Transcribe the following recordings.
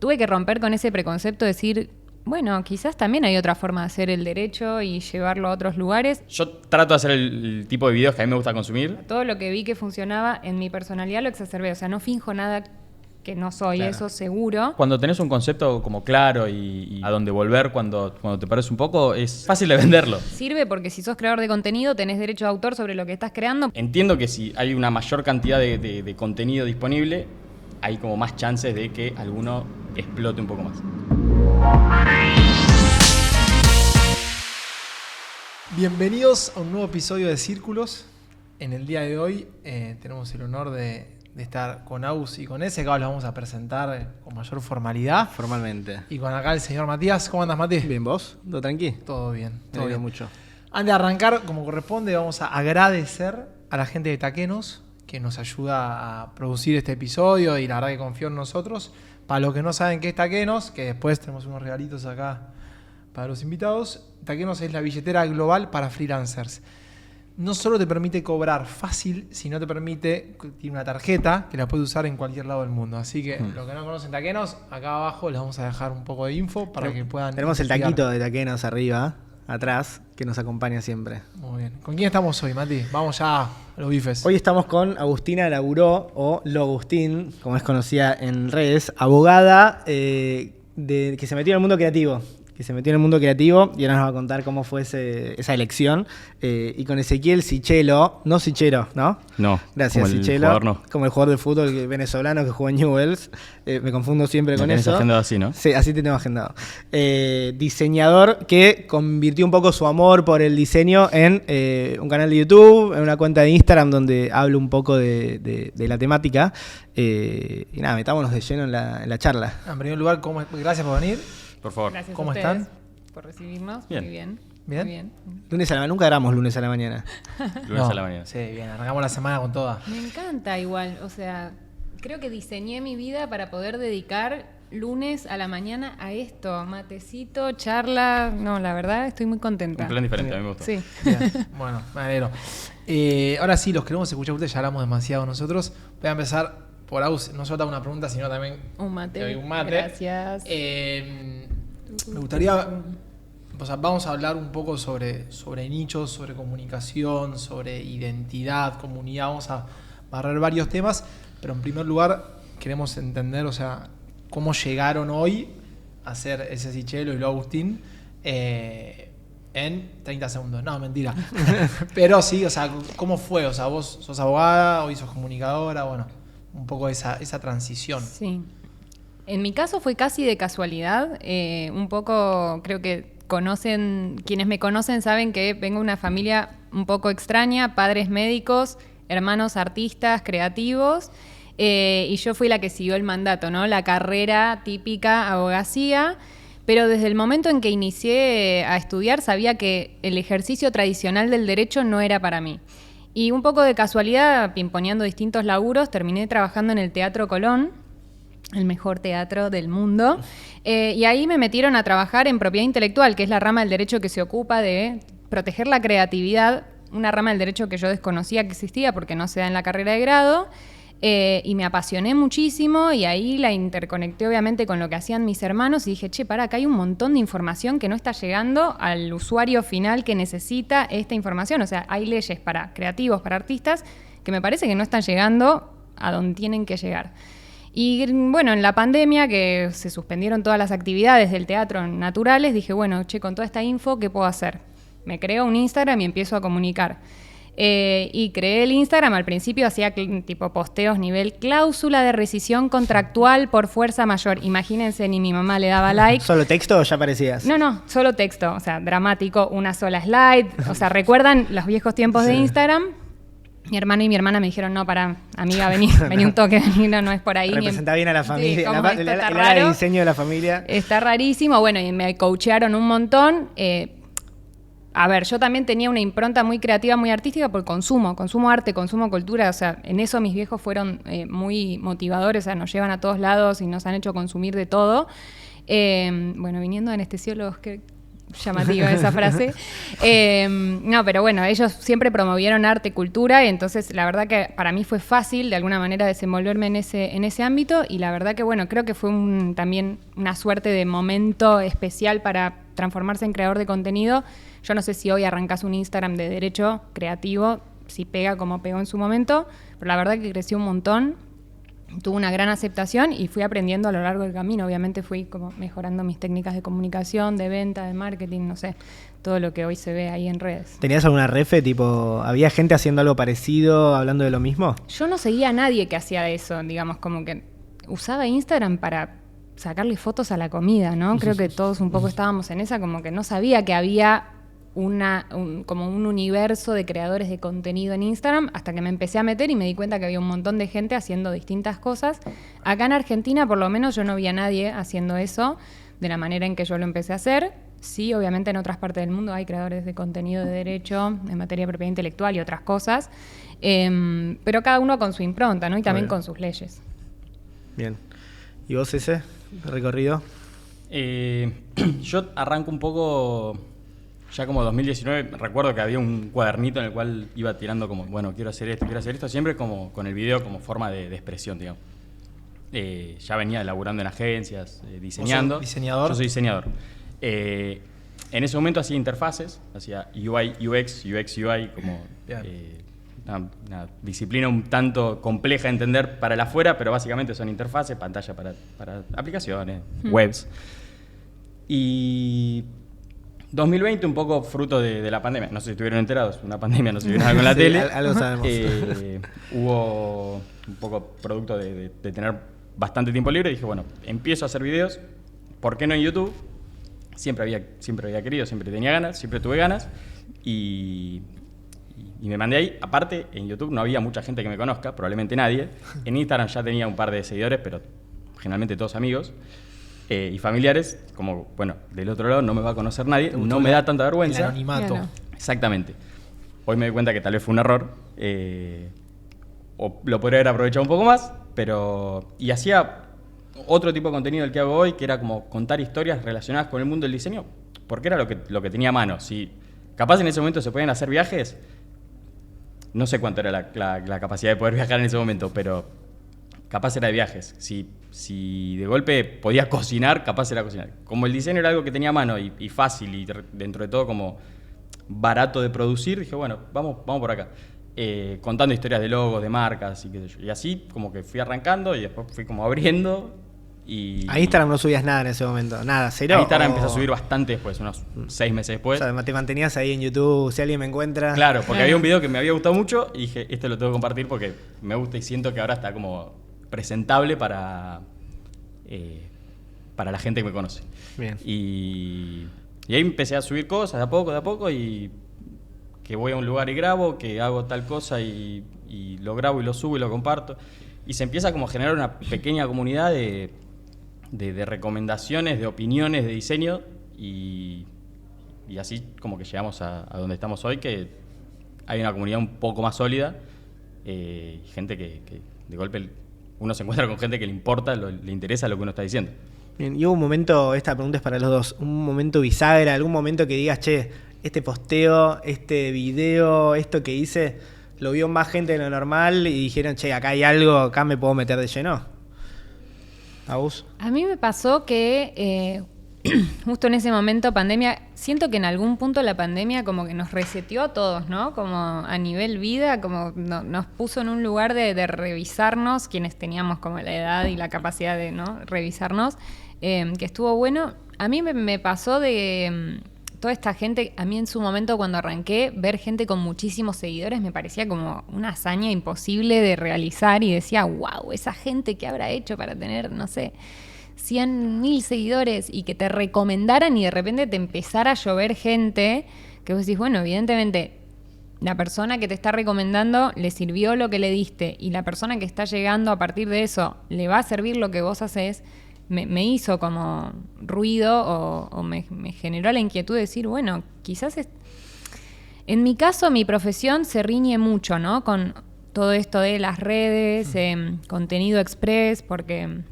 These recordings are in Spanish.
tuve que romper con ese preconcepto de decir, bueno, quizás también hay otra forma de hacer el derecho y llevarlo a otros lugares. Yo trato de hacer el tipo de videos que a mí me gusta consumir. Todo lo que vi que funcionaba en mi personalidad lo exacerbé. O sea, no finjo nada que no soy, claro. Eso seguro. Cuando tenés un concepto como claro y a donde volver cuando te perdés un poco, es fácil de venderlo. Sirve porque si sos creador de contenido tenés derecho de autor sobre lo que estás creando. Entiendo que si hay una mayor cantidad de contenido disponible, hay como más chances de que alguno explote un poco más. Bienvenidos a un nuevo episodio de Círculos. En el día de hoy tenemos el honor de estar con Agus y con Ese, que ahora los vamos a presentar con mayor formalidad. Formalmente. Y con acá el señor Matías. ¿Cómo andas, Mati? Bien, ¿vos? ¿Todo tranqui? Todo bien. Todo bien mucho. Antes de arrancar, como corresponde, vamos a agradecer a la gente de Taquenos que nos ayuda a producir este episodio y la verdad que confió en nosotros. Para los que no saben qué es Taquenos, que después tenemos unos regalitos acá para los invitados, Taquenos es la billetera global para freelancers. No solo te permite cobrar fácil, sino te permite, tiene una tarjeta que la puedes usar en cualquier lado del mundo. Así que los que no conocen Taquenos, acá abajo les vamos a dejar un poco de info para que puedan... Tenemos el investigar. taquito de Taquenos arriba, atrás, que nos acompaña siempre. Muy bien. ¿Con quién estamos hoy, Mati? Vamos ya a los bifes. Hoy estamos con Agustina Laburó, o Logustín, como es conocida en redes, abogada que se metió en el mundo creativo. Y ahora nos va a contar cómo fue esa elección. Y con Ezequiel Sichelo, no Sichero, ¿no? No, gracias, como el Sichelo. Jugador, no. Como el jugador de fútbol venezolano que jugó en Newell's. Me confundo siempre con eso. Agendado así, ¿no? Sí, así te tengo agendado. Diseñador que convirtió un poco su amor por el diseño en un canal de YouTube, en una cuenta de Instagram donde hablo un poco de la temática. Y nada, metámonos de lleno en la charla. En primer lugar, gracias por venir. Por favor. Gracias ¿Cómo a ustedes están? por recibirnos. Bien. Muy bien. ¿Bien? Muy bien. Lunes a la mañana, nunca grabamos lunes a la mañana. Lunes a la mañana. Sí, bien, arrancamos la semana con toda. Me encanta igual, o sea, creo que diseñé mi vida para poder dedicar lunes a la mañana a esto, matecito, charla, no, la verdad estoy muy contenta. Un plan diferente, a mí me gustó. Sí. Bien, bueno, me alegro. Ahora sí, los queremos escuchar a ustedes, ya hablamos demasiado nosotros. Voy a empezar por Aus, no solo te hago una pregunta, sino también Un mate. te doy un mate. Gracias. Me gustaría, o sea, vamos a hablar un poco sobre nichos, sobre comunicación, sobre identidad, comunidad, vamos a barrer varios temas, pero en primer lugar queremos entender, o sea, cómo llegaron hoy a ser ese Sichelo y lo Agustín en 30 segundos. No, mentira. Pero sí, o sea, ¿cómo fue? O sea, vos sos abogada, hoy sos comunicadora, bueno, un poco esa transición. Sí. En mi caso fue casi de casualidad. Un poco, creo que quienes me conocen saben que vengo de una familia un poco extraña, padres médicos, hermanos artistas, creativos, y yo fui la que siguió el mandato, ¿no? La carrera típica abogacía, pero desde el momento en que inicié a estudiar sabía que el ejercicio tradicional del derecho no era para mí. Y un poco de casualidad, pimponeando distintos laburos, terminé trabajando en el Teatro Colón, el mejor teatro del mundo, y ahí me metieron a trabajar en propiedad intelectual, que es la rama del derecho que se ocupa de proteger la creatividad, una rama del derecho que yo desconocía que existía porque no se da en la carrera de grado, y me apasioné muchísimo y ahí la interconecté obviamente con lo que hacían mis hermanos y dije, pará, acá hay un montón de información que no está llegando al usuario final que necesita esta información, o sea, hay leyes para creativos, para artistas, que me parece que no están llegando a donde tienen que llegar. Y bueno, en la pandemia, que se suspendieron todas las actividades del teatro naturales, dije, bueno, con toda esta info, ¿qué puedo hacer? Me creo un Instagram y empiezo a comunicar. Y creé el Instagram, al principio hacía tipo posteos nivel cláusula de rescisión contractual por fuerza mayor. Imagínense, ni mi mamá le daba like. ¿Solo texto o ya aparecías? No, solo texto, o sea, dramático, una sola slide. O sea, ¿recuerdan los viejos tiempos de Instagram? Mi hermano y mi hermana me dijeron, no, pará, amiga, vení un toque, no es por ahí. Representa bien a la familia, sí, el área de diseño de la familia. Está rarísimo, bueno, y me coachearon un montón. A ver, yo también tenía una impronta muy creativa, muy artística por consumo arte, consumo cultura, o sea, en eso mis viejos fueron muy motivadores, o sea, nos llevan a todos lados y nos han hecho consumir de todo. Bueno, viniendo de anestesiólogos, que llamativa esa frase. No, pero bueno, ellos siempre promovieron arte y cultura, y entonces la verdad que para mí fue fácil de alguna manera desenvolverme en ese ámbito, y la verdad que bueno, creo que fue también una suerte de momento especial para transformarse en creador de contenido. Yo no sé si hoy arrancás un Instagram de derecho creativo, si pega como pegó en su momento, pero la verdad que creció un montón. Tuvo una gran aceptación y fui aprendiendo a lo largo del camino. Obviamente fui como mejorando mis técnicas de comunicación, de venta, de marketing, no sé, todo lo que hoy se ve ahí en redes. ¿Tenías alguna refe? Tipo, ¿había gente haciendo algo parecido, hablando de lo mismo? Yo no seguía a nadie que hacía eso, digamos, como que usaba Instagram para sacarle fotos a la comida, ¿no? Creo que todos un poco estábamos en esa, como que no sabía que había como un universo de creadores de contenido en Instagram, hasta que me empecé a meter y me di cuenta que había un montón de gente haciendo distintas cosas. Acá en Argentina, por lo menos, yo no vi a nadie haciendo eso de la manera en que yo lo empecé a hacer. Sí, obviamente en otras partes del mundo hay creadores de contenido de derecho, en materia de propiedad intelectual y otras cosas, pero cada uno con su impronta, ¿no? Y también con sus leyes. Bien. ¿Y vos ese recorrido? Yo arranco un poco... Ya como 2019, recuerdo que había un cuadernito en el cual iba tirando como, bueno, quiero hacer esto, siempre como con el video como forma de expresión, digamos. Ya venía laburando en agencias, diseñando. ¿Vos sos diseñador? Yo soy diseñador. En ese momento hacía interfaces, hacía UI, UX, UI, como una disciplina un tanto compleja de entender para el afuera, pero básicamente son interfaces, pantalla para aplicaciones, webs. Y... 2020 un poco fruto de la pandemia, no sé si estuvieron enterados, una pandemia, no se vieron algo en la tele. Algo sabemos. Hubo un poco producto de tener bastante tiempo libre y dije, bueno, empiezo a hacer videos, ¿por qué no en YouTube? Siempre había querido, siempre tenía ganas, siempre tuve ganas y me mandé ahí. Aparte, en YouTube no había mucha gente que me conozca, probablemente nadie. En Instagram ya tenía un par de seguidores, pero generalmente todos amigos. Y familiares, como, bueno, del otro lado no me va a conocer nadie, no me da tanta vergüenza. El anonimato. Claro. Exactamente. Hoy me doy cuenta que tal vez fue un error, o lo podría haber aprovechado un poco más, pero... Y hacía otro tipo de contenido del que hago hoy, que era como contar historias relacionadas con el mundo del diseño, porque era lo que tenía a mano. Si capaz en ese momento se podían hacer viajes, no sé cuánto era la capacidad de poder viajar en ese momento, pero capaz era de viajes. Si de golpe podía cocinar, capaz era cocinar. Como el diseño era algo que tenía a mano y fácil y dentro de todo como barato de producir, dije, bueno, vamos por acá. Contando historias de logos, de marcas y qué sé yo. Y así como que fui arrancando y después fui como abriendo. Y A Instagram no subías nada en ese momento, nada, cero. a Instagram empecé a subir bastante después, unos 6 meses después. O sea, te mantenías ahí en YouTube, si alguien me encuentra. Claro, porque había un video que me había gustado mucho y dije, esto lo tengo que compartir porque me gusta y siento que ahora está como presentable para la gente que me conoce. Bien. Y ahí empecé a subir cosas de a poco y que voy a un lugar y grabo, que hago tal cosa y lo grabo y lo subo y lo comparto. Y se empieza como a generar una pequeña comunidad de recomendaciones, de opiniones, de diseño y así como que llegamos a donde estamos hoy, que hay una comunidad un poco más sólida, gente que de golpe uno se encuentra con gente que le importa, le interesa lo que uno está diciendo. Bien, y hubo un momento, esta pregunta es para los dos, un momento bisagra, algún momento que digas, che, este posteo, este video, esto que hice, lo vio más gente de lo normal y dijeron, che, acá hay algo, acá me puedo meter de lleno. ¿A vos? A mí me pasó que justo en ese momento pandemia, siento que en algún punto la pandemia como que nos reseteó a todos, ¿no? Como a nivel vida, como nos puso en un lugar de revisarnos, quienes teníamos como la edad y la capacidad de, ¿no?, revisarnos, que estuvo bueno. A mí me pasó de toda esta gente, a mí en su momento cuando arranqué, ver gente con muchísimos seguidores me parecía como una hazaña imposible de realizar y decía, wow, esa gente que habrá hecho para tener, no sé, 100.000 seguidores y que te recomendaran y de repente te empezara a llover gente que vos decís, bueno, evidentemente la persona que te está recomendando le sirvió lo que le diste y la persona que está llegando a partir de eso le va a servir lo que vos haces. Me hizo como ruido o me generó la inquietud de decir, bueno, quizás en mi caso mi profesión se riñe mucho, ¿no?, con todo esto de las redes, contenido express, porque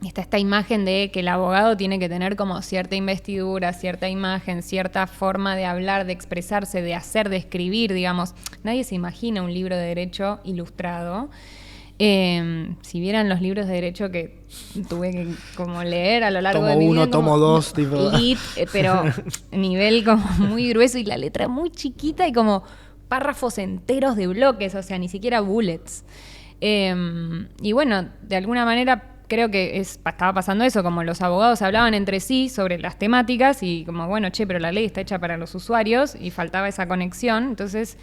está esta imagen de que el abogado tiene que tener como cierta investidura, cierta imagen, cierta forma de hablar, de expresarse, de hacer, de escribir, digamos. Nadie se imagina un libro de derecho ilustrado. Si vieran los libros de derecho que tuve que como leer a lo largo Tomo de mi vida. uno, tomo dos, tipo. Lit, pero nivel como muy grueso y la letra muy chiquita y como párrafos enteros de bloques, o sea, ni siquiera bullets. Y bueno, de alguna manera creo que estaba pasando eso, como los abogados hablaban entre sí sobre las temáticas y como, bueno, pero la ley está hecha para los usuarios y faltaba esa conexión. Entonces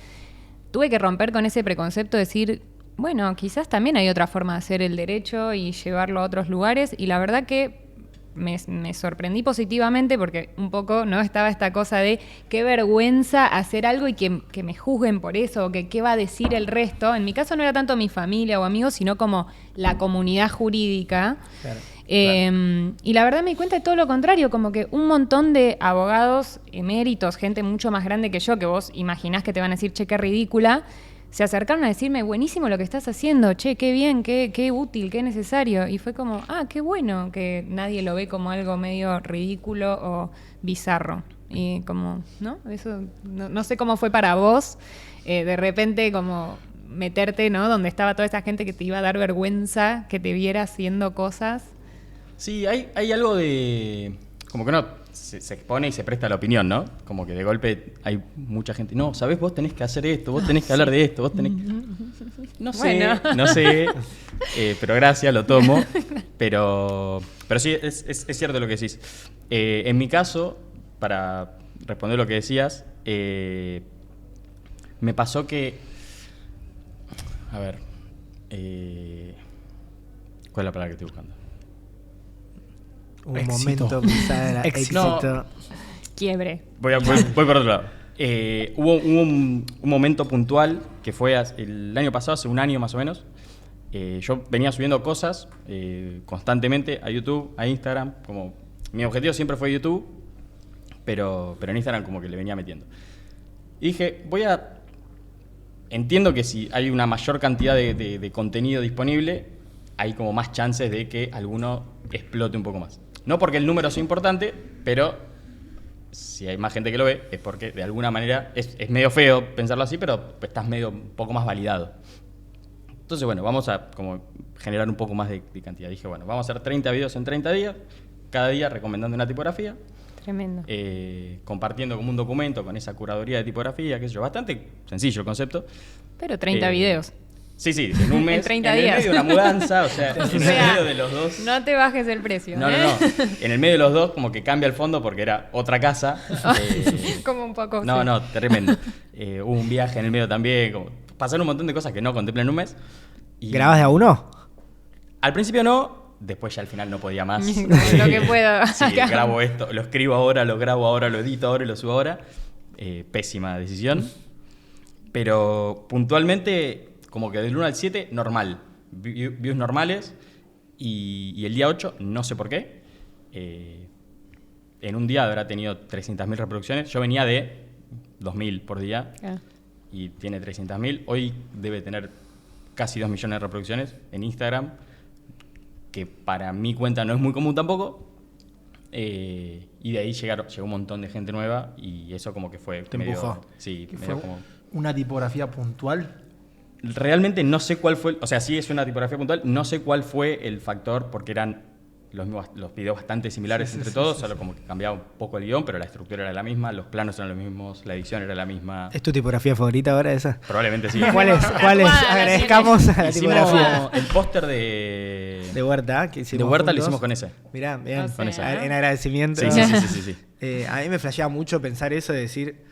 tuve que romper con ese preconcepto de decir, bueno, quizás también hay otra forma de hacer el derecho y llevarlo a otros lugares. Y la verdad que me sorprendí positivamente porque un poco no estaba esta cosa de qué vergüenza hacer algo y que me juzguen por eso, o que qué va a decir el resto. En mi caso no era tanto mi familia o amigos, sino como la comunidad jurídica. Claro. Y la verdad me di cuenta de todo lo contrario, como que un montón de abogados eméritos, gente mucho más grande que yo, que vos imaginás que te van a decir, che, qué ridícula, se acercaron a decirme, buenísimo lo que estás haciendo, che, qué bien, qué útil, qué necesario. Y fue como, qué bueno que nadie lo ve como algo medio ridículo o bizarro. Y como, ¿no? Eso, no sé cómo fue para vos, de repente como meterte, ¿no? Donde estaba toda esa gente que te iba a dar vergüenza, que te viera haciendo cosas. Sí, hay algo de... Como que uno se expone y se presta la opinión, ¿no? Como que de golpe hay mucha gente... No, ¿sabés? Vos tenés que hacer esto, vos tenés que hablar de esto, vos tenés... No sé, Bueno. no sé, pero gracias, lo tomo. Pero sí, es cierto lo que decís. En mi caso, para responder lo que decías, me pasó que... A ver... ¿cuál es la palabra que estoy buscando? Un Éxito. momento quizá de Éxito. éxito. Quiebre. Voy por otro lado. Hubo un momento puntual que fue el año pasado, hace un año más o menos. Yo venía subiendo cosas constantemente a YouTube, a Instagram. Como mi objetivo siempre fue YouTube, pero en Instagram como que le venía metiendo. Y dije, entiendo que si hay una mayor cantidad de contenido disponible, hay como más chances de que alguno explote un poco más. No porque el número sea importante, pero si hay más gente que lo ve, es porque de alguna manera, es medio feo pensarlo así, pero estás medio un poco más validado. Entonces, bueno, vamos a como generar un poco más de cantidad. Dije, bueno, vamos a hacer 30 videos en 30 días, cada día recomendando una tipografía. Tremendo. Compartiendo como un documento con esa curaduría de tipografía, qué sé yo, bastante sencillo el concepto. Pero 30 videos. Sí, en un mes, En 30 el días. medio de una mudanza, o sea, en el medio de los dos. No te bajes el precio. No. En el medio de los dos, como que cambia el fondo porque era otra casa. Como un poco. sí. No, tremendo. Hubo un viaje en el medio también. Pasaron un montón de cosas que no contemplé en un mes. Y ¿Grabas de a uno? al principio no, después ya al final no podía más. Lo que puedo. Sí, grabo esto, lo escribo ahora, lo grabo ahora, lo edito ahora y lo subo ahora. Pésima decisión. Pero puntualmente, como que del 1 al 7, normal. Views normales. Y el día 8, no sé por qué. En un día habrá tenido 300.000 reproducciones. Yo venía de 2.000 por día. Y tiene 300.000. Hoy debe tener casi 2 millones de reproducciones en Instagram, que para mi cuenta no es muy común tampoco. Y de ahí llegó un montón de gente nueva y eso como que fue Te medio... empujó. Sí, ¿Que medio fue como... una tipografía puntual? Realmente no sé cuál fue, o sea, sí es una tipografía puntual, no sé cuál fue el factor, porque eran los videos bastante similares entre todos, solo como que cambiaba un poco el guión, pero la estructura era la misma, los planos eran los mismos, la edición era la misma. ¿Es tu tipografía favorita ahora esa? Probablemente sí. ¿Cuál es? Agradezcamos a la tipografía. Hicimos el póster de Huerta. Que de Huerta lo hicimos con ese. Mirá, bien. O con sea, esa. En agradecimiento. Sí. A mí me flasheaba mucho pensar eso de decir,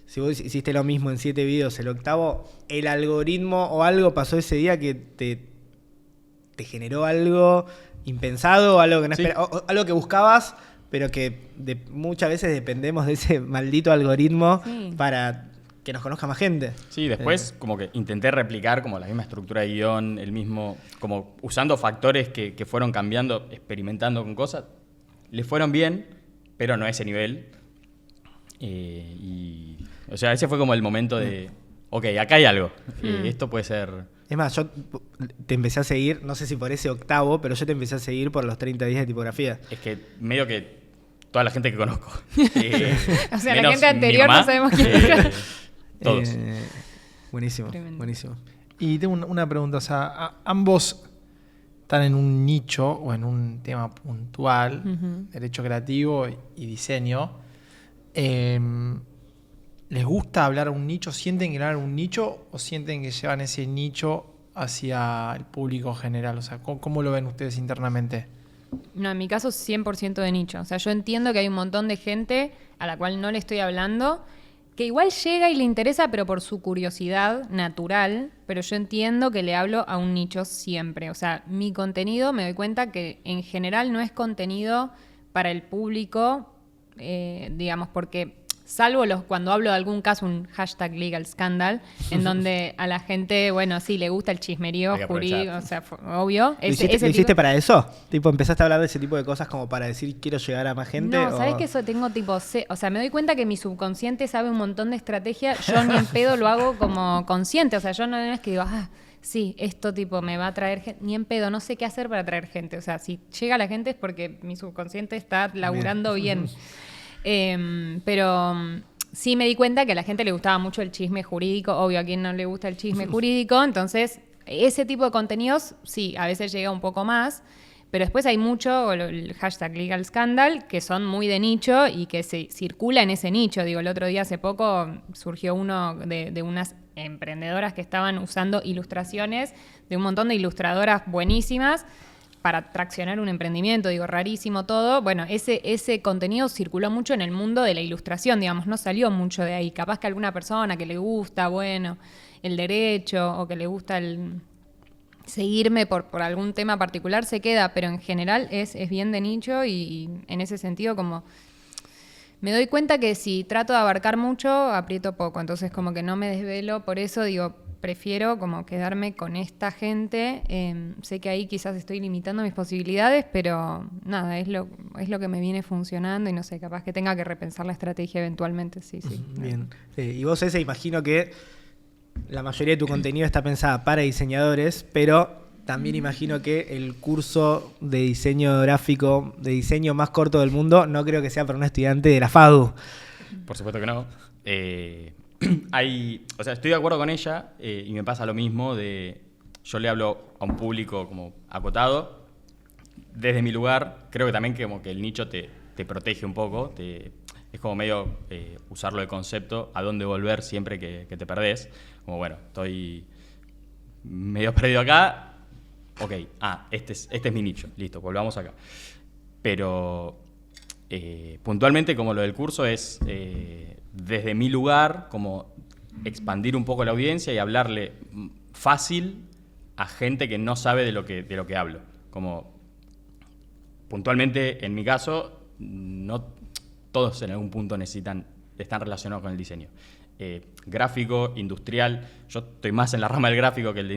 si vos hiciste lo mismo en 7 videos, el octavo, el algoritmo o algo pasó ese día que te generó algo impensado, algo que no Sí. algo que buscabas, pero que muchas veces dependemos de ese maldito algoritmo Sí. para que nos conozca más gente. Sí, después como que intenté replicar como la misma estructura de guión, el mismo, como usando factores que fueron cambiando, experimentando con cosas. Le fueron bien, pero no a ese nivel. O sea, ese fue como el momento de, ok, acá hay algo. Esto puede ser... Es más, yo te empecé a seguir, no sé si por ese octavo, pero yo te empecé a seguir por los 30 días de tipografía. Es que medio que toda la gente que conozco. O sea, la menos gente mi anterior mamá, no sabemos quién era. Todos. Buenísimo, Tremendo. buenísimo. Y tengo una pregunta, o sea, ambos están en un nicho o en un tema puntual, derecho creativo y diseño. ¿Les gusta hablar a un nicho? ¿Sienten que hablan a un nicho o sienten que llevan ese nicho hacia el público general? O sea, ¿cómo lo ven ustedes internamente? No, en mi caso 100% de nicho. O sea, yo entiendo que hay un montón de gente a la cual no le estoy hablando, que igual llega y le interesa, pero por su curiosidad natural, pero yo entiendo que le hablo a un nicho siempre. O sea, mi contenido, me doy cuenta que en general no es contenido para el público, digamos, porque salvo cuando hablo de algún caso, un hashtag legal scandal, en donde a la gente, bueno, sí, le gusta el chismerío Hay que aprovechar. jurídico, o sea, obvio. ¿Lo hiciste para eso? Tipo, ¿empezaste a hablar de ese tipo de cosas como para decir quiero llegar a más gente? No, ¿sabés que eso tengo tipo... O sea, me doy cuenta que mi subconsciente sabe un montón de estrategia. Yo ni en pedo lo hago como consciente. O sea, yo no es que digo, sí, esto tipo me va a traer gente. Ni en pedo, no sé qué hacer para atraer gente. O sea, si llega la gente es porque mi subconsciente está laburando bien. Pero sí me di cuenta que a la gente le gustaba mucho el chisme jurídico. Obvio, a quien no le gusta el chisme jurídico. Entonces, ese tipo de contenidos, sí, a veces llega un poco más. Pero después hay mucho, el hashtag legal scandal, que son muy de nicho y que se circula en ese nicho. Digo, el otro día, hace poco, surgió uno de unas emprendedoras que estaban usando ilustraciones de un montón de ilustradoras buenísimas para traccionar un emprendimiento, digo, rarísimo todo. Bueno, ese contenido circuló mucho en el mundo de la ilustración, digamos, no salió mucho de ahí. Capaz que alguna persona que le gusta, bueno, el derecho o que le gusta seguirme por algún tema particular se queda, pero en general es bien de nicho y en ese sentido como me doy cuenta que si trato de abarcar mucho, aprieto poco. Entonces como que no me desvelo, por eso digo, prefiero como quedarme con esta gente. Sé que ahí quizás estoy limitando mis posibilidades, pero nada, es lo que me viene funcionando y no sé, capaz que tenga que repensar la estrategia eventualmente, sí. Bien. Y vos, Ese, imagino que la mayoría de tu contenido está pensada para diseñadores, pero también imagino que el curso de diseño gráfico, de diseño más corto del mundo, no creo que sea para un estudiante de la FADU. Por supuesto que no. O sea, estoy de acuerdo con ella y me pasa lo mismo yo le hablo a un público como acotado. Desde mi lugar, creo que también como que el nicho te protege un poco, es como medio usarlo de concepto, a dónde volver siempre que te perdés. Como bueno, estoy medio perdido acá, ok, este es mi nicho, listo, volvamos acá. Pero puntualmente como lo del curso es desde mi lugar, como expandir un poco la audiencia y hablarle fácil a gente que no sabe de lo que hablo. Como puntualmente en mi caso, no todos en algún punto están relacionados con el diseño. Gráfico, industrial, yo estoy más en la rama del gráfico que el de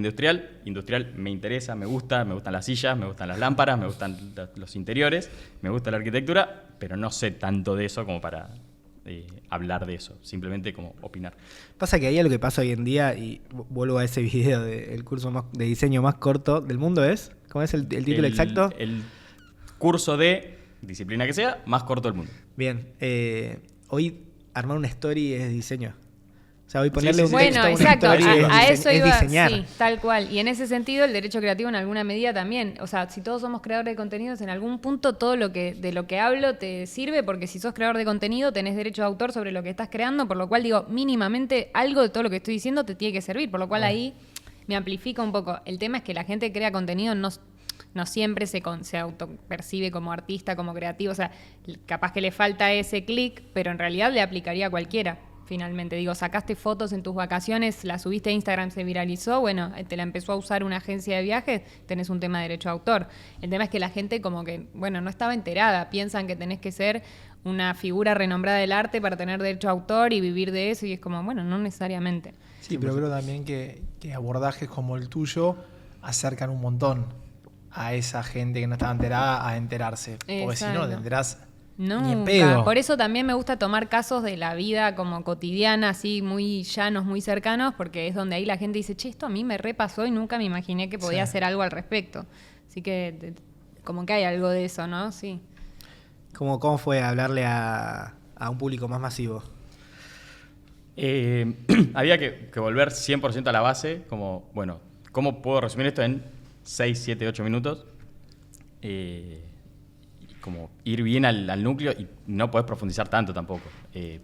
industrial me interesa, me gustan las sillas, me gustan las lámparas, me gustan los interiores, me gusta la arquitectura, pero no sé tanto de eso como para hablar de eso, simplemente como opinar. Pasa que ahí lo que pasa hoy en día, y vuelvo a ese video del curso de diseño más corto del mundo, ¿cómo es el título exacto? El curso de disciplina que sea, más corto del mundo. Bien, hoy armar una story es diseño. O sea, hoy ponerle un bueno, texto a una exacto, story a eso es iba, diseñar. sí, tal cual. Y en ese sentido, el derecho creativo en alguna medida también. O sea, si todos somos creadores de contenidos, en algún punto todo de lo que hablo te sirve, porque si sos creador de contenido, tenés derecho de autor sobre lo que estás creando, por lo cual digo, mínimamente algo de todo lo que estoy diciendo te tiene que servir, por lo cual ahí me amplifica un poco. El tema es que la gente que crea contenido no siempre se autopercibe como artista, como creativo. O sea, capaz que le falta ese clic, pero en realidad le aplicaría a cualquiera. Finalmente, digo, sacaste fotos en tus vacaciones, la subiste a Instagram, se viralizó, bueno, te la empezó a usar una agencia de viajes, tenés un tema de derecho de autor. El tema es que la gente como que, bueno, no estaba enterada, piensan que tenés que ser una figura renombrada del arte para tener derecho de autor y vivir de eso, y es como, bueno, no necesariamente. Sí, pero creo también que abordajes como el tuyo acercan un montón a esa gente que no estaba enterada a enterarse. Porque si no, te enterás Ni en Nunca. pedo. Por eso también me gusta tomar casos de la vida como cotidiana, así muy llanos, muy cercanos, porque es donde ahí la gente dice, che, esto a mí me repasó y nunca me imaginé que podía hacer algo al respecto. Así que como que hay algo de eso, ¿no? Sí. ¿Cómo fue hablarle a un público más masivo? Había que volver 100% a la base, como, bueno, ¿cómo puedo resumir esto en 6, 7, 8 minutos? Como ir bien al núcleo y no podés profundizar tanto tampoco,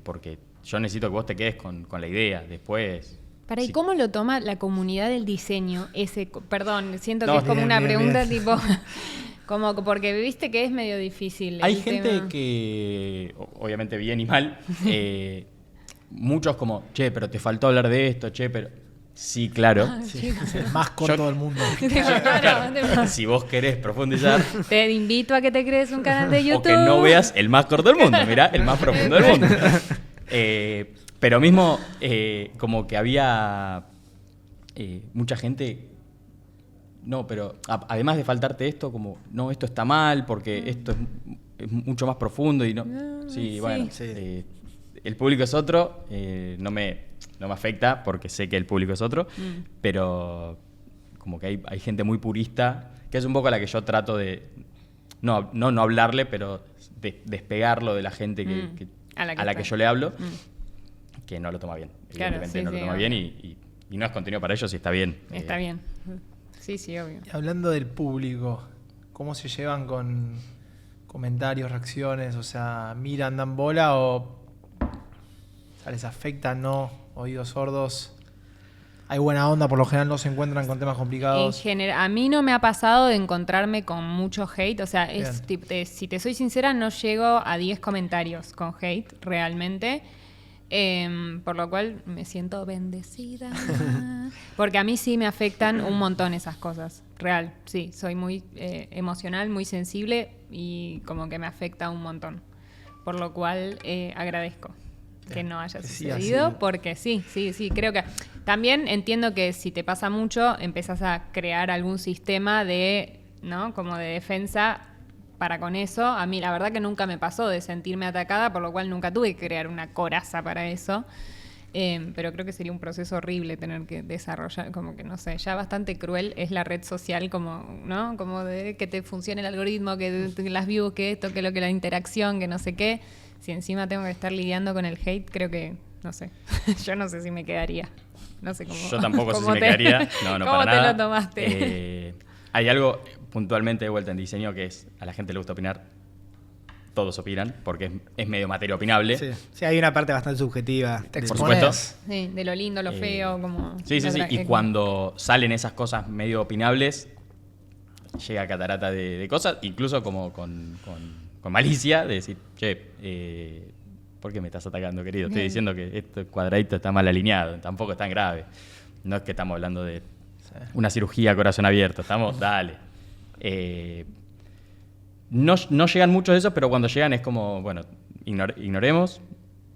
porque yo necesito que vos te quedes con la idea, después... ¿Y sí. cómo lo toma la comunidad del diseño? Perdón, siento que No, es como bien, una bien, pregunta bien. tipo... Como porque viste que es medio difícil. Hay el gente tema. que, obviamente bien y mal, muchos como, che, pero te faltó hablar de esto, che, pero... Sí, claro. Es el más corto del mundo. Claro, Si vos querés profundizar, te invito a que te crees un canal de YouTube. o que no veas el más corto del mundo, mirá, el más profundo del mundo. Pero mismo, como que había mucha gente... No, pero además de faltarte esto, como, no, esto está mal, porque esto es mucho más profundo y no... Sí, sí. bueno, Sí. El público es otro, no me afecta porque sé que el público es otro, pero como que hay gente muy purista, que es un poco a la que yo trato de, no hablarle, pero de despegarlo de la gente a la que yo le hablo, que no lo toma bien. Claro, Evidentemente sí, no lo sí, toma obvio. bien y no es contenido para ellos y está bien. Está bien. Sí, obvio. Y hablando del público, ¿cómo se llevan con comentarios, reacciones? O sea, ¿miran, dan bola o sea, les afecta, no? ¿Oídos sordos? ¿Hay buena onda? Por lo general no se encuentran con temas En complicados. general, a mí no me ha pasado de encontrarme con mucho hate. O sea, Bien. si te soy sincera, no llego a 10 comentarios con hate realmente. Por lo cual me siento bendecida. Porque a mí sí me afectan un montón esas cosas. Real, sí. Soy muy emocional, muy sensible y como que me afecta un montón. Por lo cual agradezco que no haya Que sucedido. siga así. Porque sí. Creo que también entiendo que si te pasa mucho, empezás a crear algún sistema de, ¿no? Como de defensa para con eso. A mí la verdad que nunca me pasó de sentirme atacada, por lo cual nunca tuve que crear una coraza para eso. Pero creo que sería un proceso horrible tener que desarrollar, como que no sé, ya bastante cruel es la red social, como, ¿no? Como de que te funcione el algoritmo, que las views, que esto, que lo que la interacción, que no sé qué. Si encima tengo que estar lidiando con el hate, creo que, no sé, yo no sé si me quedaría. No sé cómo. Yo tampoco sé si cómo me quedaría. No, ¿Cómo para te nada. lo tomaste? Hay algo puntualmente de vuelta en diseño que es, a la gente le gusta opinar, todos opinan, porque es medio materia opinable. Sí, hay una parte bastante subjetiva. Te Por expones. supuesto. Sí, de lo lindo, lo feo, como... Sí. Y cuando salen esas cosas medio opinables, llega catarata de cosas, incluso como con malicia, de decir, che, ¿por qué me estás atacando, querido? Estoy diciendo que este cuadradito está mal alineado, tampoco es tan grave. No es que estamos hablando de una cirugía a corazón abierto, dale. No llegan muchos de esos, pero cuando llegan es como, bueno, ignoremos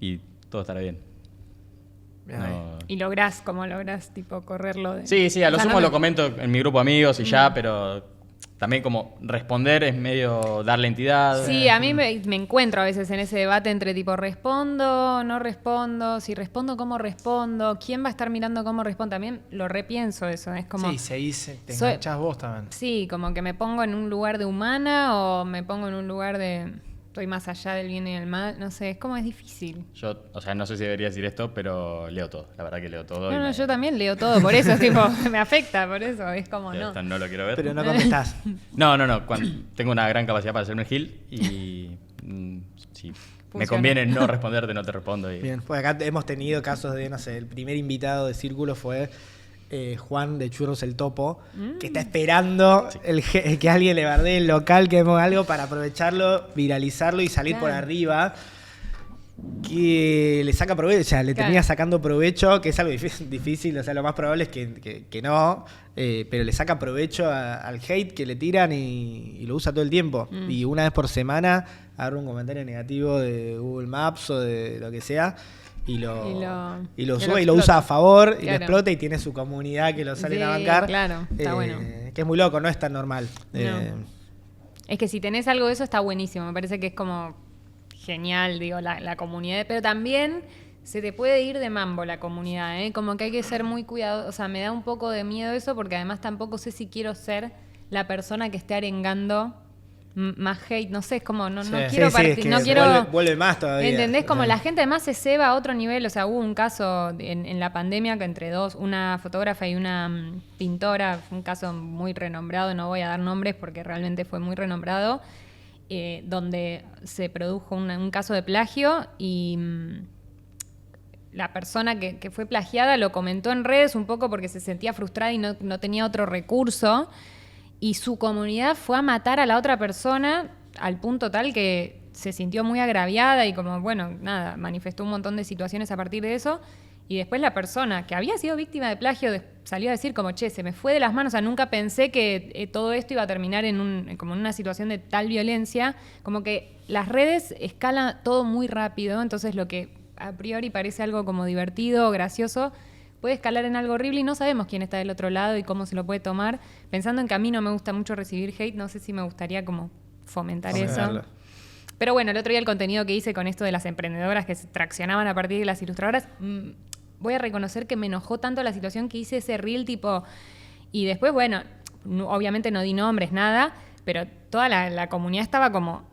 y todo estará bien. Bien ahí. Y lográs tipo correrlo de... Sí, a lo O sea, sumo no me- lo comento en mi grupo de amigos y ya, pero también como responder es medio darle entidad. Sí, a mí me encuentro a veces en ese debate entre tipo respondo, no respondo, si respondo, ¿cómo respondo? ¿Quién va a estar mirando cómo respondo? También lo repienso eso, es como... Sí, seguís, te Soy- enganchás vos también. Sí, como que me pongo en un lugar de humana o me pongo en un lugar de... Estoy más allá del bien y del mal, no sé, es como es difícil. Yo, o sea, no sé si debería decir esto, pero leo todo. La verdad que leo todo. No, yo también leo todo, por eso, tipo, me afecta, por eso, es como no. Esto no lo quiero ver. Pero no contestás. No. Tengo una gran capacidad para hacerme el gil y si me Funciona. conviene no responderte, no te respondo. Y... Bien, pues acá hemos tenido casos de, no sé, el primer invitado de Círculo fue Juan de Churros el Topo, que está esperando que alguien le bardee el local, que ponga algo para aprovecharlo, viralizarlo y salir por Claro. arriba. Que le saca provecho, o sea, le Claro. termina sacando provecho, que es algo difícil, o sea, lo más probable es que no, pero le saca provecho al hate que le tiran y lo usa todo el tiempo. Y una vez por semana agarra un comentario negativo de Google Maps o de lo que sea y lo sube y lo explota. usa a favor y lo Claro. explota y tiene su comunidad que lo salen a Sí, bancar. claro, está bueno. Que es muy loco, no es tan normal. No. Es que si tenés algo de eso está buenísimo, me parece que es como genial, digo, la comunidad, pero también se te puede ir de mambo la comunidad, ¿eh? Como que hay que ser muy cuidadoso, o sea, me da un poco de miedo eso porque además tampoco sé si quiero ser la persona que esté arengando más hate, no sé, es como no quiero es que no quiero vuelve más todavía. ¿entendés? Como O sea, la gente además se ceba a otro nivel, o sea, hubo un caso en la pandemia que entre dos, una fotógrafa y una pintora, fue un caso muy renombrado, no voy a dar nombres porque realmente fue muy renombrado, donde se produjo un caso de plagio y la persona que fue plagiada lo comentó en redes un poco porque se sentía frustrada y no tenía otro recurso. Y su comunidad fue a matar a la otra persona al punto tal que se sintió muy agraviada y como, bueno, nada, manifestó un montón de situaciones a partir de eso. Y después la persona que había sido víctima de plagio salió a decir como, che, se me fue de las manos, o sea, nunca pensé que todo esto iba a terminar como en una situación de tal violencia. Como que las redes escalan todo muy rápido, entonces lo que a priori parece algo como divertido o gracioso puede escalar en algo horrible y no sabemos quién está del otro lado y cómo se lo puede tomar. Pensando en que a mí no me gusta mucho recibir hate, no sé si me gustaría como fomentar eso. Pero bueno, el otro día el contenido que hice con esto de las emprendedoras que se traccionaban a partir de las ilustradoras, voy a reconocer que me enojó tanto la situación que hice ese reel tipo... Y después, bueno, obviamente no di nombres, nada, pero toda la comunidad estaba como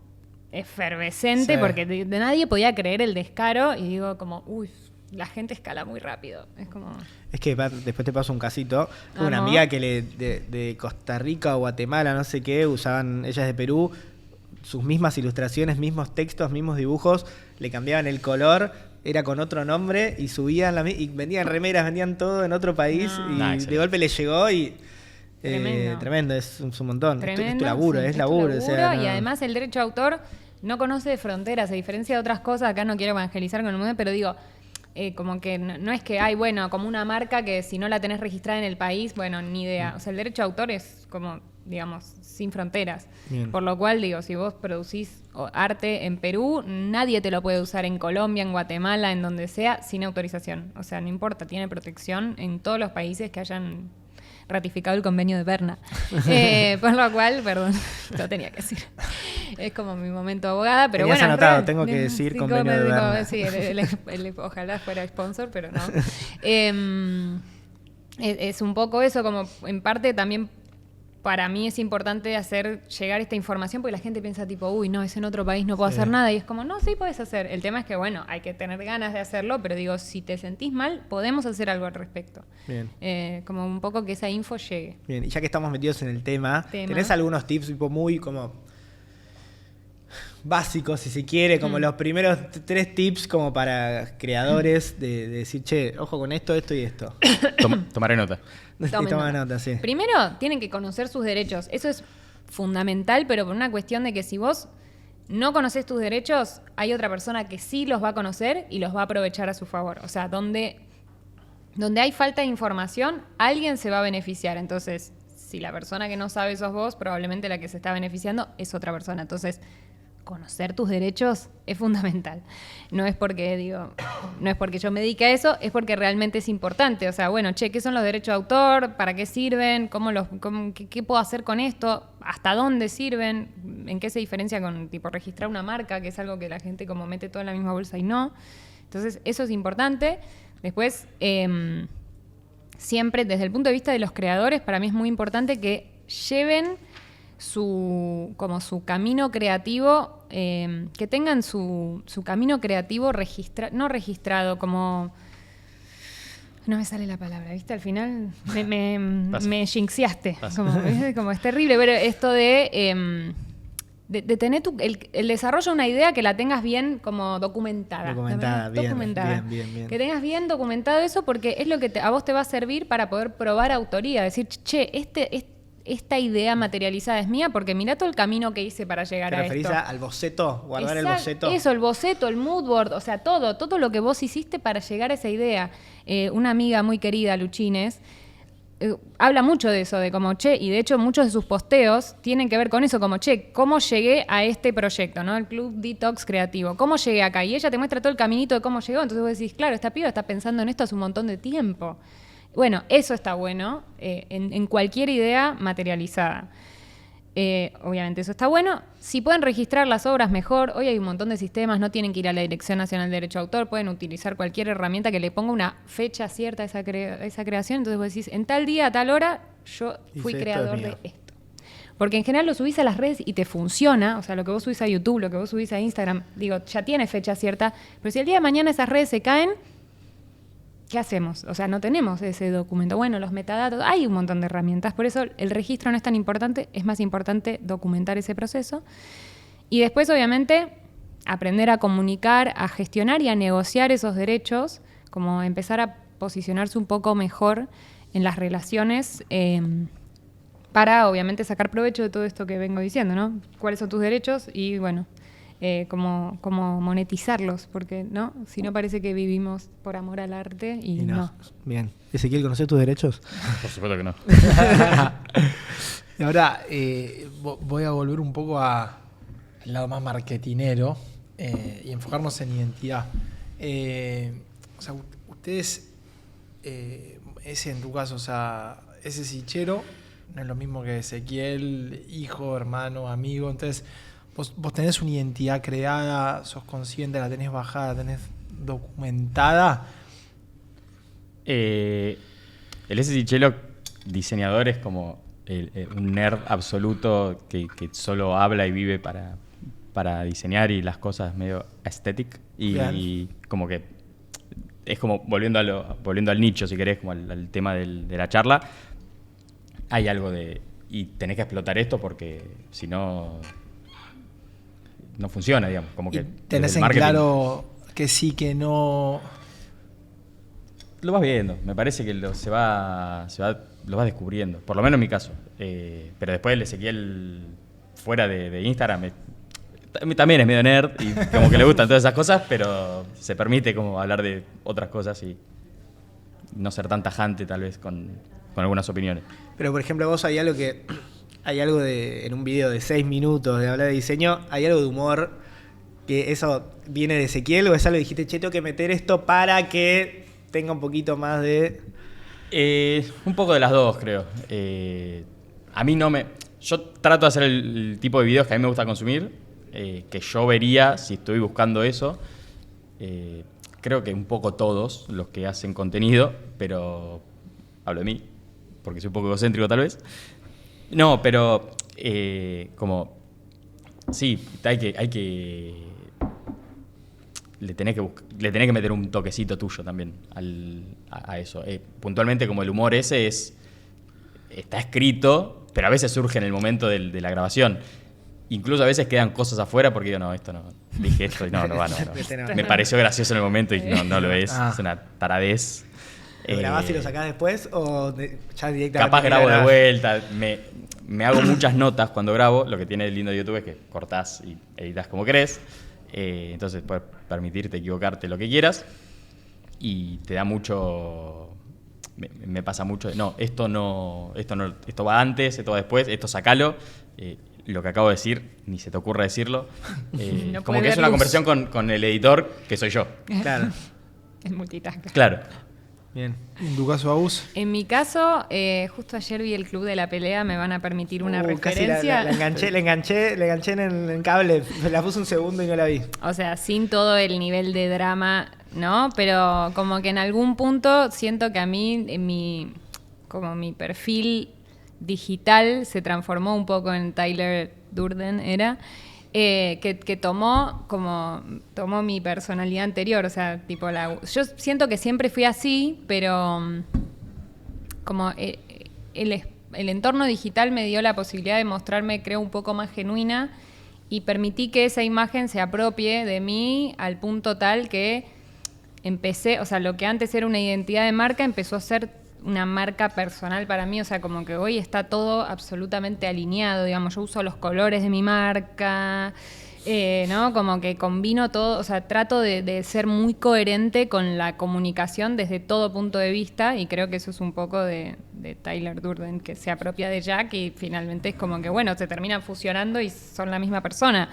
efervescente porque de nadie podía creer el descaro y digo como, uy, la gente escala muy rápido. Es como... Es que después te paso un casito. Una amiga que de Costa Rica o Guatemala, no sé qué, usaban, ella es de Perú, sus mismas ilustraciones, mismos textos, mismos dibujos, le cambiaban el color, era con otro nombre y subían y vendían remeras, vendían todo en otro país y de golpe le llegó y... Tremendo, es un montón. Tremendo, es tu laburo, sí, es laburo. O sea, y además el derecho de autor no conoce de fronteras, a diferencia de otras cosas, acá no quiero evangelizar con el mundo, pero digo... como que no es que hay, bueno, como una marca que si no la tenés registrada en el país, bueno, ni idea. O sea, el derecho de autor es como, digamos, sin fronteras. Bien. Por lo cual, digo, si vos producís arte en Perú, nadie te lo puede usar en Colombia, en Guatemala, en donde sea, sin autorización. O sea, no importa, tiene protección en todos los países que hayan ratificado el convenio de Berna. Por lo cual, perdón, lo tenía que decir. Es como mi momento abogada, pero tenías bueno. anotado, tengo que decir convenio de Berna. Sí, ojalá fuera sponsor, pero no. Es un poco eso, como en parte también para mí es importante hacer llegar esta información porque la gente piensa tipo, uy, no, es en otro país, no puedo hacer nada. Y es como, no, sí puedes hacer. El tema es que, bueno, hay que tener ganas de hacerlo, pero digo, si te sentís mal, podemos hacer algo al respecto. Bien. Como un poco que esa info llegue. Bien, y ya que estamos metidos en el tema, ¿tenés algunos tips tipo muy como básicos, si se quiere, como los primeros 3 tips como para creadores de decir, che, ojo con esto, esto y esto? Tomaré nota. Toma nota, sí. Primero, tienen que conocer sus derechos. Eso es fundamental, pero por una cuestión de que si vos no conocés tus derechos, hay otra persona que sí los va a conocer y los va a aprovechar a su favor. O sea, donde hay falta de información, alguien se va a beneficiar. Entonces, si la persona que no sabe sos vos, probablemente la que se está beneficiando es otra persona. Entonces, conocer tus derechos es fundamental. No es porque yo me dedique a eso, es porque realmente es importante. O sea, bueno, ¿qué son los derechos de autor? ¿Para qué sirven? ¿Qué puedo hacer con esto? ¿Hasta dónde sirven? ¿En qué se diferencia con tipo registrar una marca? Que es algo que la gente como mete todo en la misma bolsa y no. Entonces, eso es importante. Después, siempre desde el punto de vista de los creadores, para mí es muy importante que lleven su camino creativo, que tengan su camino creativo no registrado, como... No me sale la palabra, ¿viste? Al final me jinxiaste. Como es terrible, pero esto de tener el desarrollo de una idea que la tengas bien como documentada. Bien. Que tengas bien documentado eso porque es lo que a vos te va a servir para poder probar autoría. Decir, che, esta idea materializada es mía porque mirá todo el camino que hice para llegar a esto. ¿Te referís al boceto? ¿Guardar el boceto? Eso, el boceto, el mood board, o sea, todo lo que vos hiciste para llegar a esa idea. Una amiga muy querida, Luchines, habla mucho de eso, de como, che, y de hecho muchos de sus posteos tienen que ver con eso, como, che, ¿cómo llegué a este proyecto, ¿no? El Club Detox Creativo. ¿Cómo llegué acá? Y ella te muestra todo el caminito de cómo llegó, entonces vos decís, claro, esta piba está pensando en esto hace un montón de tiempo. Bueno, eso está bueno en cualquier idea materializada. Obviamente eso está bueno. Si pueden registrar las obras, mejor. Hoy hay un montón de sistemas, no tienen que ir a la Dirección Nacional de Derecho de Autor, pueden utilizar cualquier herramienta que le ponga una fecha cierta a esa creación. Entonces vos decís, en tal día, a tal hora, yo fui creador de esto. Porque en general lo subís a las redes y te funciona, o sea, lo que vos subís a YouTube, lo que vos subís a Instagram, digo, ya tiene fecha cierta, pero si el día de mañana esas redes se caen, ¿qué hacemos? O sea, no tenemos ese documento. Bueno, los metadatos, hay un montón de herramientas, por eso el registro no es tan importante, es más importante documentar ese proceso. Y después, obviamente, aprender a comunicar, a gestionar y a negociar esos derechos, como empezar a posicionarse un poco mejor en las relaciones, para, obviamente, sacar provecho de todo esto que vengo diciendo, ¿no? ¿Cuáles son tus derechos? Y, bueno, cómo monetizarlos, porque, ¿no? Si no, parece que vivimos por amor al arte y no. Bien. Ezequiel, ¿conoces tus derechos? Por supuesto que no. Y ahora voy a volver un poco al lado más marketinero y enfocarnos en identidad. O sea, ustedes, ese en tu caso, o sea, ese Sichero no es lo mismo que Ezequiel, hijo, hermano, amigo. Entonces, vos tenés una identidad creada, sos consciente, la tenés bajada, la tenés documentada. El S. Sichelo, diseñador, es como un nerd absoluto que solo habla y vive para diseñar y las cosas medio aesthetic. Y como que es como volviendo al nicho, si querés, como al tema de la charla. Hay algo y tenés que explotar esto porque si no funciona, digamos. Como que tenés en claro que sí, que no. Lo vas viendo, me parece que lo vas descubriendo, por lo menos en mi caso. Pero después el Ezequiel fuera de Instagram también es medio nerd y como que le gustan todas esas cosas, pero se permite como hablar de otras cosas y no ser tan tajante tal vez con algunas opiniones. Pero por ejemplo vos hay algo en un video de 6 minutos de hablar de diseño, hay algo de humor, que eso viene de Ezequiel o es algo que dijiste, che, tengo que meter esto para que tenga un poquito más de... Un poco de las dos, creo. A mí yo trato de hacer el tipo de videos que a mí me gusta consumir, que yo vería si estoy buscando eso. Creo que un poco todos los que hacen contenido, pero hablo de mí, porque soy un poco egocéntrico tal vez. No, pero como... Sí, hay que le tenés que meter un toquecito tuyo también a eso. Puntualmente, como el humor ese está escrito, pero a veces surge en el momento de la grabación. Incluso a veces quedan cosas afuera porque digo, no, esto no, dije esto y no va. Me pareció gracioso en el momento y no lo es. Es una taradez. ¿Lo grabás y lo sacás después o ya directamente? Capaz grabo de vuelta. Me hago muchas notas cuando grabo. Lo que tiene el lindo de YouTube es que cortás y editas como querés. Entonces puedes permitirte equivocarte lo que quieras. Y te da mucho... Me pasa mucho de, esto va antes, esto va después, esto sacalo. Lo que acabo de decir, ni se te ocurra decirlo. No como que es una conversión con el editor, que soy yo. Claro. Es multitask. Claro. Bien. ¿En tu caso, Agus? En mi caso, justo ayer vi el Club de la Pelea, me van a permitir una referencia. Casi la enganché en cable, la puse un segundo y no la vi. O sea, sin todo el nivel de drama, ¿no? Pero como que en algún punto siento que a mí, mi perfil digital se transformó un poco en Tyler Durden, que tomó mi personalidad anterior, o sea, tipo yo siento que siempre fui así, pero como el entorno digital me dio la posibilidad de mostrarme, creo, un poco más genuina y permití que esa imagen se apropie de mí al punto tal que empecé, o sea, lo que antes era una identidad de marca empezó a ser una marca personal para mí, o sea, como que hoy está todo absolutamente alineado, digamos, yo uso los colores de mi marca, ¿no? Como que combino todo, o sea, trato de ser muy coherente con la comunicación desde todo punto de vista y creo que eso es un poco de Tyler Durden, que se apropia de Jack y finalmente es como que, bueno, se terminan fusionando y son la misma persona.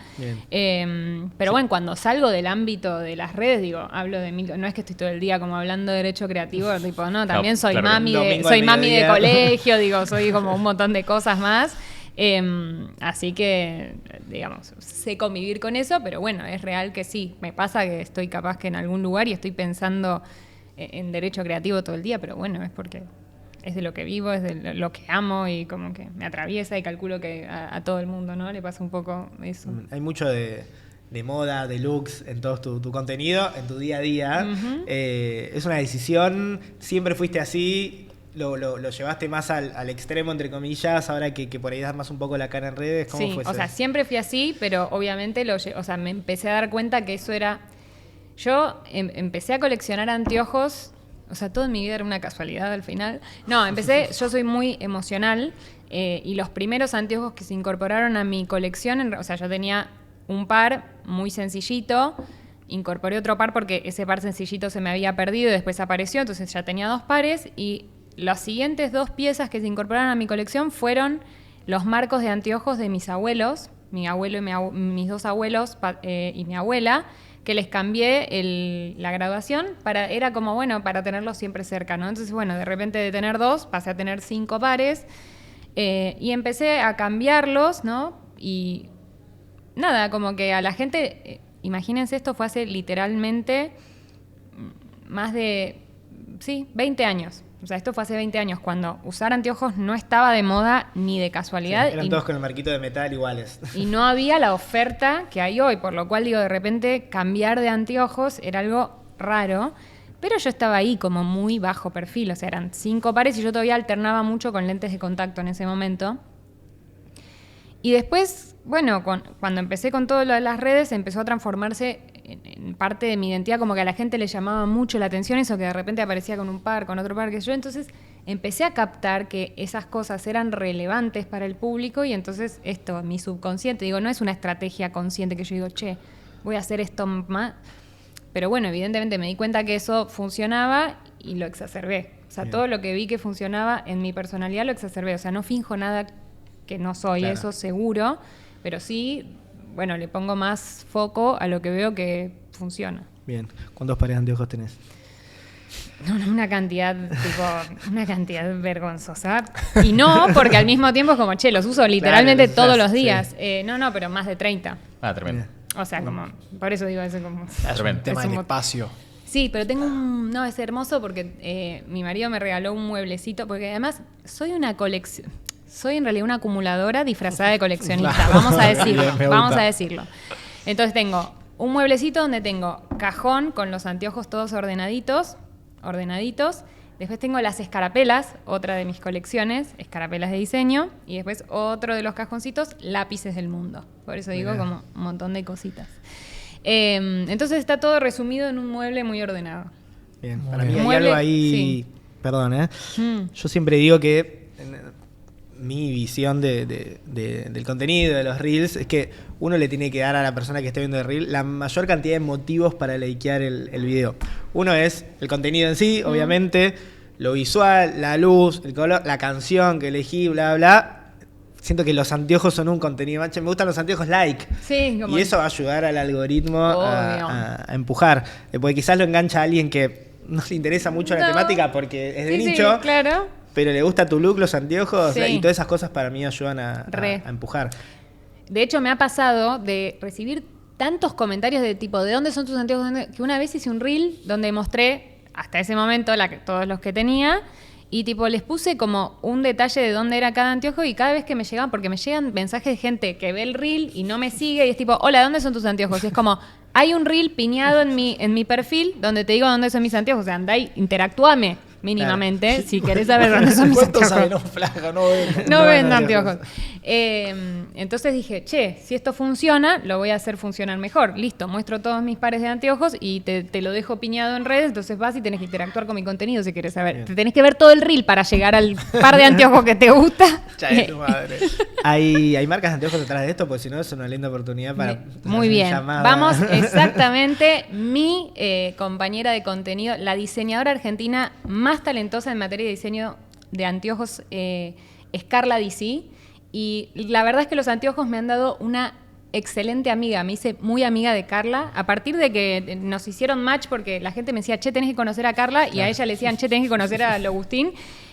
Pero bueno, cuando salgo del ámbito de las redes, digo, hablo de mí, no es que estoy todo el día como hablando de derecho creativo, tipo, no, también soy mami de colegio, digo, soy como un montón de cosas más. Así que, digamos, sé convivir con eso, pero bueno, es real que sí. Me pasa que estoy capaz que en algún lugar y estoy pensando en derecho creativo todo el día, pero bueno, es porque es de lo que vivo, es de lo que amo y como que me atraviesa y calculo que a todo el mundo, ¿no? Le pasa un poco eso. Hay mucho de moda, de looks en todo tu contenido, en tu día a día. Es una decisión, siempre fuiste así, lo llevaste más al extremo, entre comillas, ahora que por ahí das más un poco la cara en redes. ¿Cómo Sí, fue o sea, siempre fui así, pero obviamente me empecé a dar cuenta que eso era... Yo empecé a coleccionar anteojos, o sea, todo en mi vida era una casualidad al final. No, yo soy muy emocional y los primeros anteojos que se incorporaron a mi colección, o sea, yo tenía un par muy sencillito, incorporé otro par porque ese par sencillito se me había perdido y después apareció, entonces ya tenía 2 pares y las siguientes 2 piezas que se incorporaron a mi colección fueron los marcos de anteojos de mis abuelos, mi abuelo y mis 2 abuelos y mi abuela, que les cambié la graduación, era como, bueno, para tenerlos siempre cerca, ¿no? Entonces, bueno, de repente de tener 2 pasé a tener 5 pares y empecé a cambiarlos, ¿no? Y nada, como que a la gente, imagínense, esto fue hace literalmente más de, 20 años. O sea, esto fue hace 20 años, cuando usar anteojos no estaba de moda ni de casualidad. Sí, eran todos con el marquito de metal iguales. Y no había la oferta que hay hoy, por lo cual digo, de repente cambiar de anteojos era algo raro. Pero yo estaba ahí como muy bajo perfil, o sea, eran 5 pares y yo todavía alternaba mucho con lentes de contacto en ese momento. Y después, bueno, cuando empecé con todo lo de las redes, empezó a transformarse en parte de mi identidad, como que a la gente le llamaba mucho la atención eso, que de repente aparecía con un par, con otro par, que yo. Entonces empecé a captar que esas cosas eran relevantes para el público y entonces esto, mi subconsciente, digo, no es una estrategia consciente que yo digo, voy a hacer esto más. Pero bueno, evidentemente me di cuenta que eso funcionaba y lo exacerbé. O sea, todo lo que vi que funcionaba en mi personalidad lo exacerbé. O sea, no finjo nada que no soy, claro. Eso seguro, pero sí, bueno, le pongo más foco a lo que veo que funciona. Bien, ¿cuántos pares de anteojos tenés? No, una cantidad vergonzosa. Y no, porque al mismo tiempo es como, los uso literalmente todos los días. Sí. No, pero más de 30. Ah, tremendo. O sea, como, por eso digo, eso como... Tremendo. Tema del espacio. Sí, pero tengo no, es hermoso porque mi marido me regaló un mueblecito, porque además soy en realidad una acumuladora disfrazada de coleccionista, vamos a decirlo. Entonces tengo un mueblecito donde tengo cajón con los anteojos todos ordenaditos. Después tengo las escarapelas, otra de mis colecciones, escarapelas de diseño. Y después otro de los cajoncitos, lápices del mundo. Por eso digo como un montón de cositas. Entonces está todo resumido en un mueble muy ordenado. Bien, para mí hay algo ahí... Sí. Perdón, Yo siempre digo que... mi visión del contenido, de los reels, es que uno le tiene que dar a la persona que esté viendo el reel la mayor cantidad de motivos para likear el video. Uno es el contenido en sí, obviamente, lo visual, la luz, el color, la canción que elegí, bla, bla. Siento que los anteojos son un contenido. Me gustan los anteojos like. Sí, como y eso va a ayudar al algoritmo a empujar. Porque quizás lo engancha a alguien que no le interesa mucho la temática porque es de nicho. Sí, claro. Pero le gusta tu look, los anteojos, y todas esas cosas para mí ayudan a empujar. De hecho, me ha pasado de recibir tantos comentarios de tipo, ¿de dónde son tus anteojos? Que una vez hice un reel donde mostré, hasta ese momento, todos los que tenía, y tipo les puse como un detalle de dónde era cada anteojo, y cada vez que me llegaban, porque me llegan mensajes de gente que ve el reel y no me sigue, y es tipo, hola, ¿dónde son tus anteojos? Y es como, hay un reel piñado en mi perfil donde te digo dónde son mis anteojos, o sea, andá y interactúame. Mínimamente, claro. Si querés saber dónde son mis anteojos. No vendo anteojos. Entonces dije, si esto funciona, lo voy a hacer funcionar mejor. Listo, muestro todos mis pares de anteojos y te lo dejo piñado en redes, entonces vas y tenés que interactuar con mi contenido si querés saber. Bien. Te tenés que ver todo el reel para llegar al par de anteojos que te gusta. Tu madre. ¿Hay marcas de anteojos detrás de esto? Porque si no, es una linda oportunidad para... Muy bien. Vamos, exactamente. Mi compañera de contenido, la diseñadora argentina más talentosa en materia de diseño de anteojos, es Carla DC, y la verdad es que los anteojos me han dado una excelente amiga, me hice muy amiga de Carla, a partir de que nos hicieron match, porque la gente me decía, tenés que conocer a Carla, y a ella le decían, tenés que conocer a Agustín,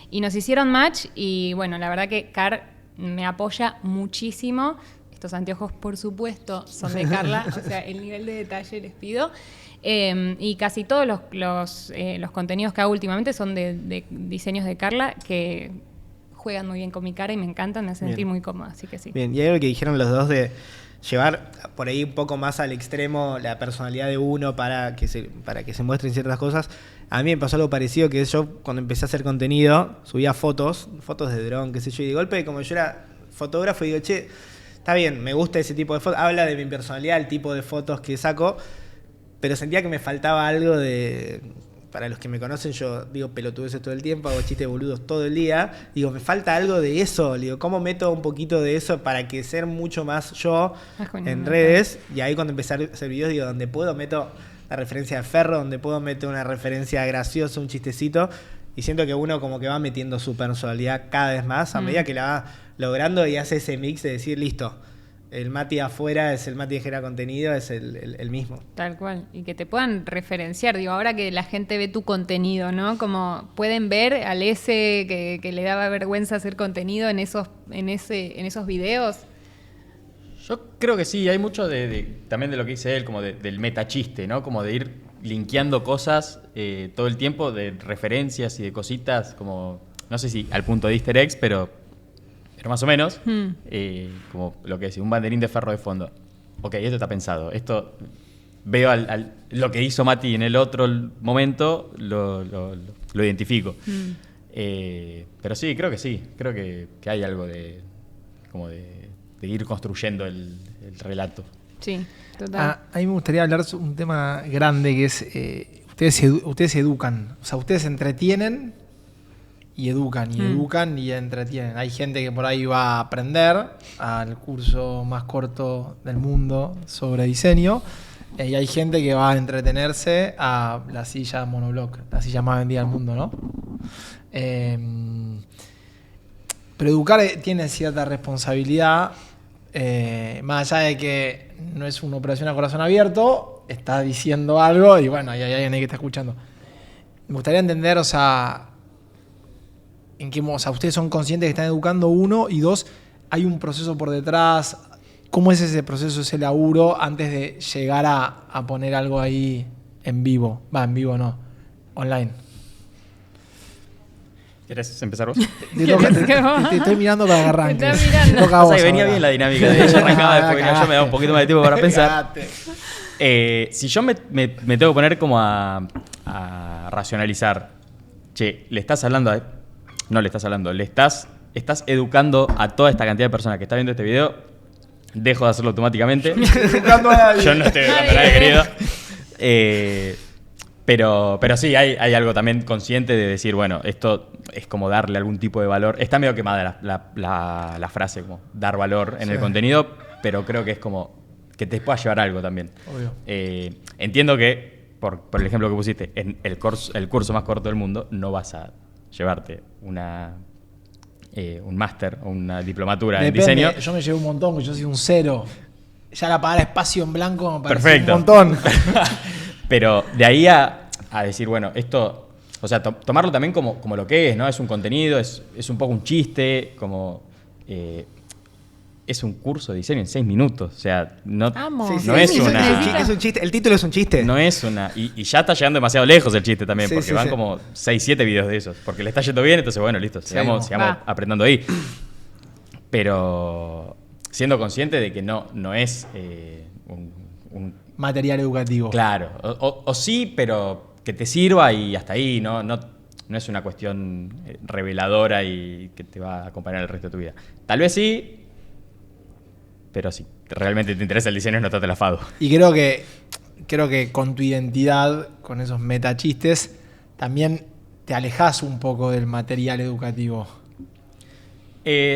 y nos hicieron match, y bueno, la verdad que me apoya muchísimo. Estos anteojos, por supuesto, son de Carla, o sea, el nivel de detalle les pido. Y casi todos los contenidos que hago últimamente son de diseños de Carla, que juegan muy bien con mi cara y me encantan, me hacen sentir muy cómoda, así que sí. Bien, y hay algo que dijeron los dos de llevar por ahí un poco más al extremo la personalidad de uno para que se muestren ciertas cosas. A mí me pasó algo parecido, que yo cuando empecé a hacer contenido subía fotos de dron, qué sé yo, y de golpe como yo era fotógrafo digo, che, está bien, me gusta ese tipo de fotos, habla de mi personalidad, el tipo de fotos que saco, pero sentía que me faltaba algo de... Para los que me conocen, yo digo pelotudeces todo el tiempo, hago chistes boludos todo el día. Digo, me falta algo de eso. Digo, ¿cómo meto un poquito de eso para que ser mucho más yo en redes? Y ahí cuando empecé a hacer videos, digo, donde puedo meto la referencia de Ferro, donde puedo meter una referencia graciosa, un chistecito. Y siento que uno como que va metiendo su personalidad cada vez más a medida que la va logrando y hace ese mix de decir, listo, el Mati afuera es el Mati que genera contenido, es el mismo. Tal cual. Y que te puedan referenciar. Digo, ahora que la gente ve tu contenido, ¿no? Como pueden ver al ese que le daba vergüenza hacer contenido en esos videos. Yo creo que sí, hay mucho también de lo que dice él, como del metachiste, ¿no? Como de ir linkeando cosas todo el tiempo, de referencias y de cositas, como, no sé si al punto de easter eggs, pero más o menos, como lo que decía, un banderín de Ferro de fondo. Ok, esto está pensado. Esto veo lo que hizo Mati en el otro momento, lo identifico. Pero sí, creo que sí. Creo que hay algo de ir construyendo el relato. Sí, total. A mí me gustaría hablar sobre un tema grande que es, ustedes educan, o sea, ustedes entretienen y educan y entretienen. Hay gente que por ahí va a aprender al curso más corto del mundo sobre diseño y hay gente que va a entretenerse a la silla monobloc, la silla más vendida del mundo, ¿no? Pero educar tiene cierta responsabilidad, más allá de que no es una operación a corazón abierto, está diciendo algo y bueno, hay alguien ahí que está escuchando. Me gustaría entender, o sea, en qué modo, o sea, ustedes son conscientes que están educando, uno, y dos, hay un proceso por detrás. ¿Cómo es ese proceso, ese laburo, antes de llegar a poner algo ahí en vivo? En vivo no, online. ¿Quieres empezar vos? Te estoy mirando para que arranques. Te está mirando. Toca a vos venía ahora. bien la dinámica de ella arrancaba, después yo me da un poquito más de tiempo para pensar. Si yo me tengo que poner como a racionalizar, che, le estás hablando no le estás hablando, estás educando a toda esta cantidad de personas que está viendo este video, dejo de hacerlo automáticamente. Educando a nadie. Yo no estoy educando a nadie, querido. Pero sí, hay algo también consciente de decir, bueno, esto es como darle algún tipo de valor. Está medio quemada la frase, como dar valor en el contenido, pero creo que es como que te pueda llevar algo también. Obvio. Entiendo que, por el ejemplo que pusiste, en el curso más corto del mundo, no vas a llevarte un máster o una diplomatura en diseño. Yo me llevé un montón, porque yo soy un 0. Ya la palabra espacio en blanco me parece Perfecto. un montón. Pero de ahí a decir, bueno, esto, o sea, tomarlo también como lo que es, ¿no? Es un contenido, es un poco un chiste, como es un curso de diseño en 6 minutos. O sea, no, Amo. no es una... Es un chiste, el título es un chiste. No es una... Y ya está llegando demasiado lejos el chiste también, Sí, porque sí, van sí. como 6-7 videos de esos. Porque le está yendo bien, entonces bueno, listo, sigamos aprendiendo ahí. Pero siendo consciente de que no es un Material educativo. claro, o sí, pero que te sirva y hasta ahí, no es una cuestión reveladora y que te va a acompañar el resto de tu vida. Tal vez sí, pero si realmente te interesa el diseño, no te la fado. Y creo que con tu identidad, con esos metachistes, también te alejas un poco del material educativo.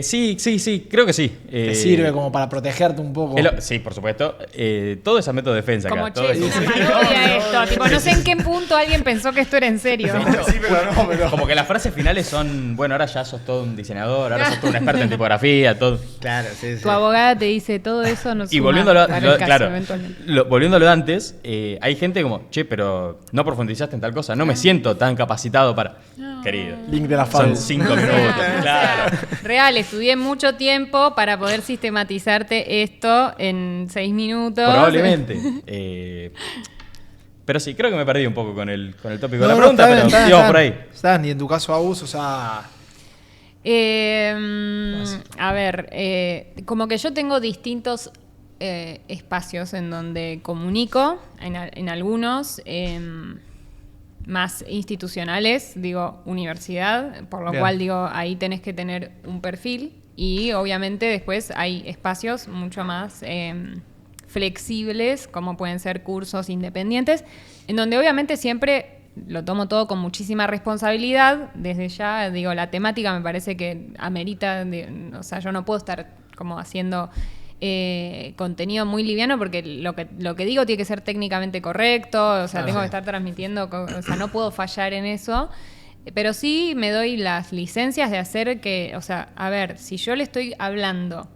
Sí, creo que sí. Te sirve como para protegerte un poco. Sí, por supuesto. Todo es a método de defensa Como acá. Todo che, es es una parodia esto. Tipo, no sé en qué punto alguien pensó que esto era en serio. Sí, pero no. Como que las frases finales son, bueno, ahora ya sos todo un diseñador, ahora sos todo un experto en tipografía, todo. Claro, sí, sí. Tu abogada te dice todo eso, no Y volviendo a caso, eventualmente. volviendo a lo de antes, hay gente como, che, pero no profundizaste en tal cosa, no me siento tan capacitado para... Querido, Link de la son FADU. 5 minutos, claro. real, estudié mucho tiempo para poder sistematizarte esto en 6 minutos. Probablemente. Pero sí, creo que me perdí un poco con el tópico de la No, pregunta, está bien, pero está íbamos bien. por ahí. Estás, y en tu caso, Agus, o sea... A ver, como que yo tengo distintos espacios en donde comunico, en algunos más institucionales, digo universidad, por lo Bien. cual digo ahí tenés que tener un perfil y obviamente después hay espacios mucho más flexibles, como pueden ser cursos independientes, en donde obviamente siempre lo tomo todo con muchísima responsabilidad. Desde ya, digo, la temática me parece que amerita, o sea, yo no puedo estar como haciendo contenido muy liviano porque lo que digo tiene que ser técnicamente correcto, o sea, tengo que estar transmitiendo, o sea, no puedo fallar en eso. Pero sí me doy las licencias de hacer que, o sea, a ver, si yo le estoy hablando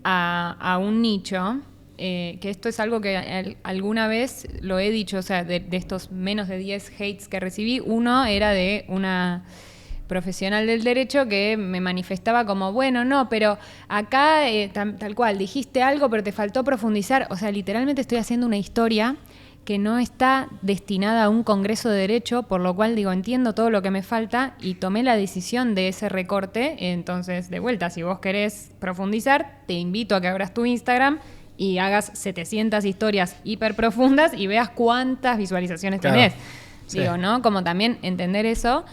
a un nicho, que esto es algo que alguna vez lo he dicho, o sea, de estos menos de 10 hates que recibí, uno era de una profesional del derecho que me manifestaba como, bueno, no, pero acá tal cual, dijiste algo, pero te faltó profundizar. O sea, literalmente estoy haciendo una historia que no está destinada a un congreso de derecho, por lo cual digo, entiendo todo lo que me falta y tomé la decisión de ese recorte. Entonces, de vuelta, si vos querés profundizar, te invito a que abras tu Instagram y hagas 700 historias hiper profundas y veas cuántas visualizaciones tenés. Sí. Digo, ¿no? Como también entender eso.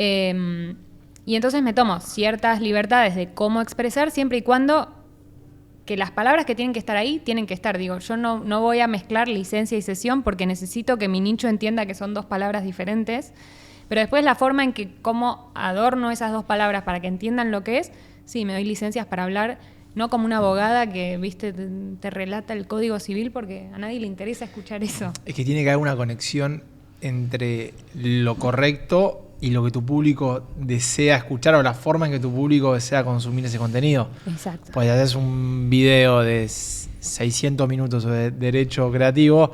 Y entonces me tomo ciertas libertades de cómo expresar siempre y cuando que las palabras que tienen que estar ahí tienen que estar. Digo, yo no voy a mezclar licencia y sesión porque necesito que mi nicho entienda que son dos palabras diferentes. Pero después la forma en que cómo adorno esas dos palabras para que entiendan lo que es, sí, me doy licencias para hablar, no como una abogada que, viste, te relata el Código Civil porque a nadie le interesa escuchar eso. Es que tiene que haber una conexión entre lo correcto y lo que tu público desea escuchar o la forma en que tu público desea consumir ese contenido. Exacto. Pues haces un video de 600 minutos de derecho creativo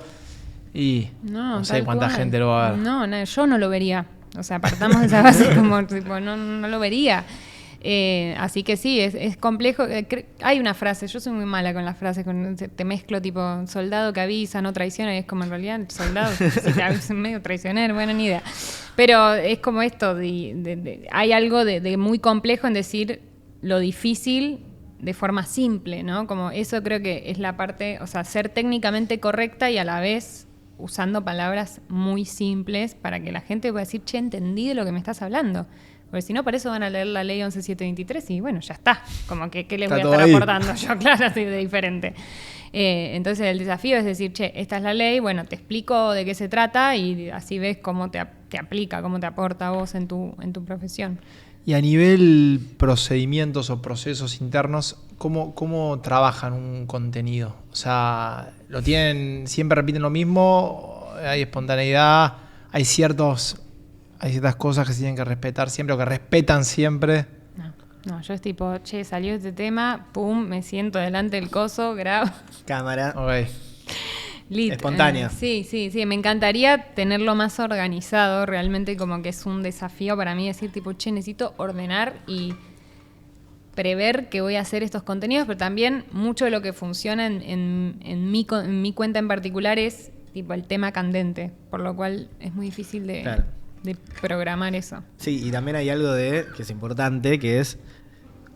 y no sé tal cuánta cual. gente lo va a ver. No, yo no lo vería. O sea, partamos de esa base como tipo, no lo vería. Así que sí, es complejo. Hay una frase, yo soy muy mala con las frases, te mezclo tipo soldado que avisa, no traiciona, y es como en realidad el soldado, si te avisa medio traicionero, bueno, ni idea. Pero es como esto, hay algo de muy complejo en decir lo difícil de forma simple, ¿no? Como eso creo que es la parte, o sea, ser técnicamente correcta y a la vez usando palabras muy simples para que la gente pueda decir, che, entendí de lo que me estás hablando. Porque si no, para eso van a leer la ley 11723 y bueno, ya está. Como que, ¿qué les voy a estar aportando yo? Claro, así de diferente. Entonces el desafío es decir, che, esta es la ley, bueno, te explico de qué se trata y así ves cómo te aplica, cómo te aporta a vos en tu profesión. Y a nivel procedimientos o procesos internos, ¿cómo trabajan un contenido? O sea, ¿lo tienen, siempre repiten lo mismo? ¿Hay espontaneidad? ¿Hay ciertas cosas que se tienen que respetar siempre o que respetan siempre? No, yo es tipo, che, salió este tema, pum, me siento delante del coso, grabo. Cámara. Ok. Espontáneo. Sí, me encantaría tenerlo más organizado, realmente como que es un desafío para mí decir tipo, che, necesito ordenar y prever que voy a hacer estos contenidos, pero también mucho de lo que funciona en mi cuenta en particular es tipo el tema candente, por lo cual es muy difícil de programar eso. Sí, y también hay algo que es importante, que es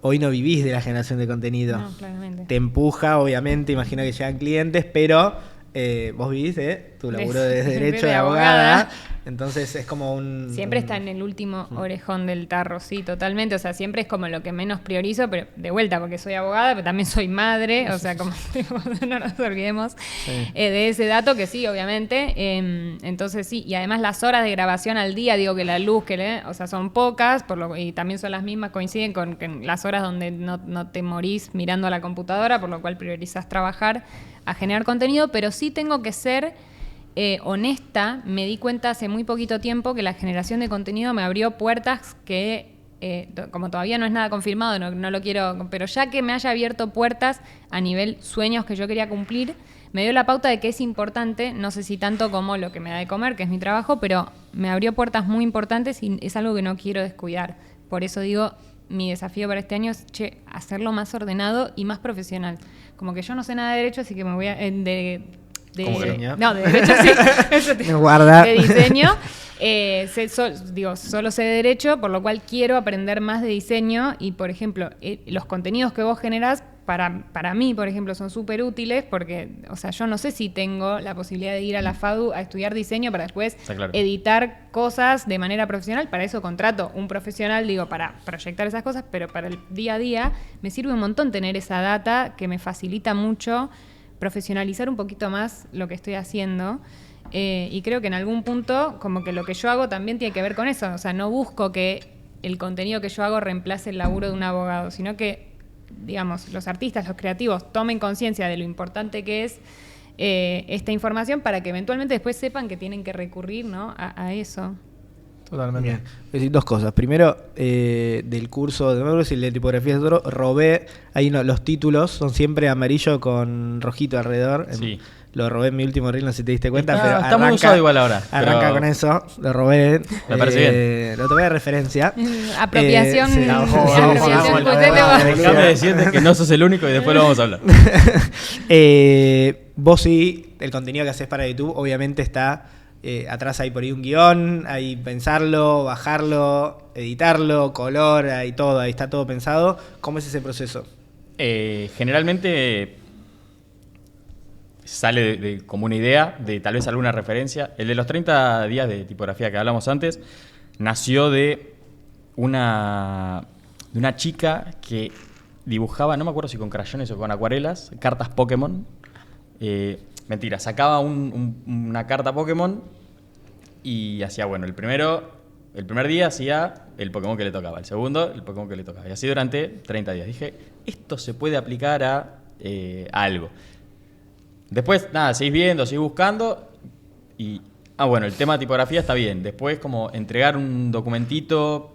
hoy no vivís de la generación de contenido. No, claramente. Te empuja, obviamente, imagino que llegan clientes, pero vos vivís de tu laburo de derecho, de abogada. Entonces es como un... Siempre está en el último orejón del tarro, sí, totalmente. O sea, siempre es como lo que menos priorizo, pero de vuelta, porque soy abogada, pero también soy madre. O sea, como no nos olvidemos de ese dato, que sí, obviamente. Entonces sí, y además las horas de grabación al día, digo que la luz, o sea, son pocas, y también son las mismas, coinciden con las horas donde no te morís mirando a la computadora, por lo cual priorizás trabajar a generar contenido, pero sí tengo que ser honesta. Me di cuenta hace muy poquito tiempo que la generación de contenido me abrió puertas que, como todavía no es nada confirmado, no lo quiero, pero ya que me haya abierto puertas a nivel sueños que yo quería cumplir, me dio la pauta de que es importante, no sé si tanto como lo que me da de comer, que es mi trabajo, pero me abrió puertas muy importantes y es algo que no quiero descuidar. Por eso digo, mi desafío para este año es, hacerlo más ordenado y más profesional. Como que yo no sé nada de derecho, así que me voy a... ¿Cómo que no? No, de derecho sí. Eso Me guarda. De diseño. Solo sé de derecho, por lo cual quiero aprender más de diseño y, por ejemplo, los contenidos que vos generás, para mí, por ejemplo, son súper útiles porque, o sea, yo no sé si tengo la posibilidad de ir a la FADU a estudiar diseño para después editar cosas de manera profesional. Para eso contrato un profesional, digo, para proyectar esas cosas, pero para el día a día me sirve un montón tener esa data que me facilita mucho profesionalizar un poquito más lo que estoy haciendo. Y creo que en algún punto, como que lo que yo hago también tiene que ver con eso. O sea, no busco que el contenido que yo hago reemplace el laburo de un abogado, sino que, digamos, los artistas, los creativos tomen conciencia de lo importante que es esta información para que eventualmente después sepan que tienen que recurrir, ¿no? a eso. Totalmente. Bien. Voy a decir dos cosas. Primero, del curso de nuevo, el de tipografía, robé, ahí los títulos son siempre amarillo con rojito alrededor. Sí. Lo robé en mi último reel, no sé si te diste cuenta, Está- pero está muy usado igual ahora, Arranca pero- con eso, lo robé. Me parece bien. Lo tomé de referencia. Apropiación. Sí. Apropiación Déjame decirte que no sos el único y después lo vamos a hablar. Vos sí, el contenido que haces para YouTube obviamente está atrás, hay por ahí un guión, hay pensarlo, bajarlo, editarlo, color, hay todo, ahí está todo pensado. ¿Cómo es ese proceso? Generalmente sale de como una idea, de tal vez alguna referencia. El de los 30 días de tipografía que hablamos antes nació de una chica que dibujaba, no me acuerdo si con crayones o con acuarelas, cartas Pokémon. Mentira, sacaba una carta Pokémon y hacía, bueno, el primer día hacía el Pokémon que le tocaba, el segundo, el Pokémon que le tocaba. Y así durante 30 días. Dije, esto se puede aplicar a algo. Después, nada, seguís viendo, seguís buscando y... bueno, el tema de tipografía está bien. Después, como entregar un documentito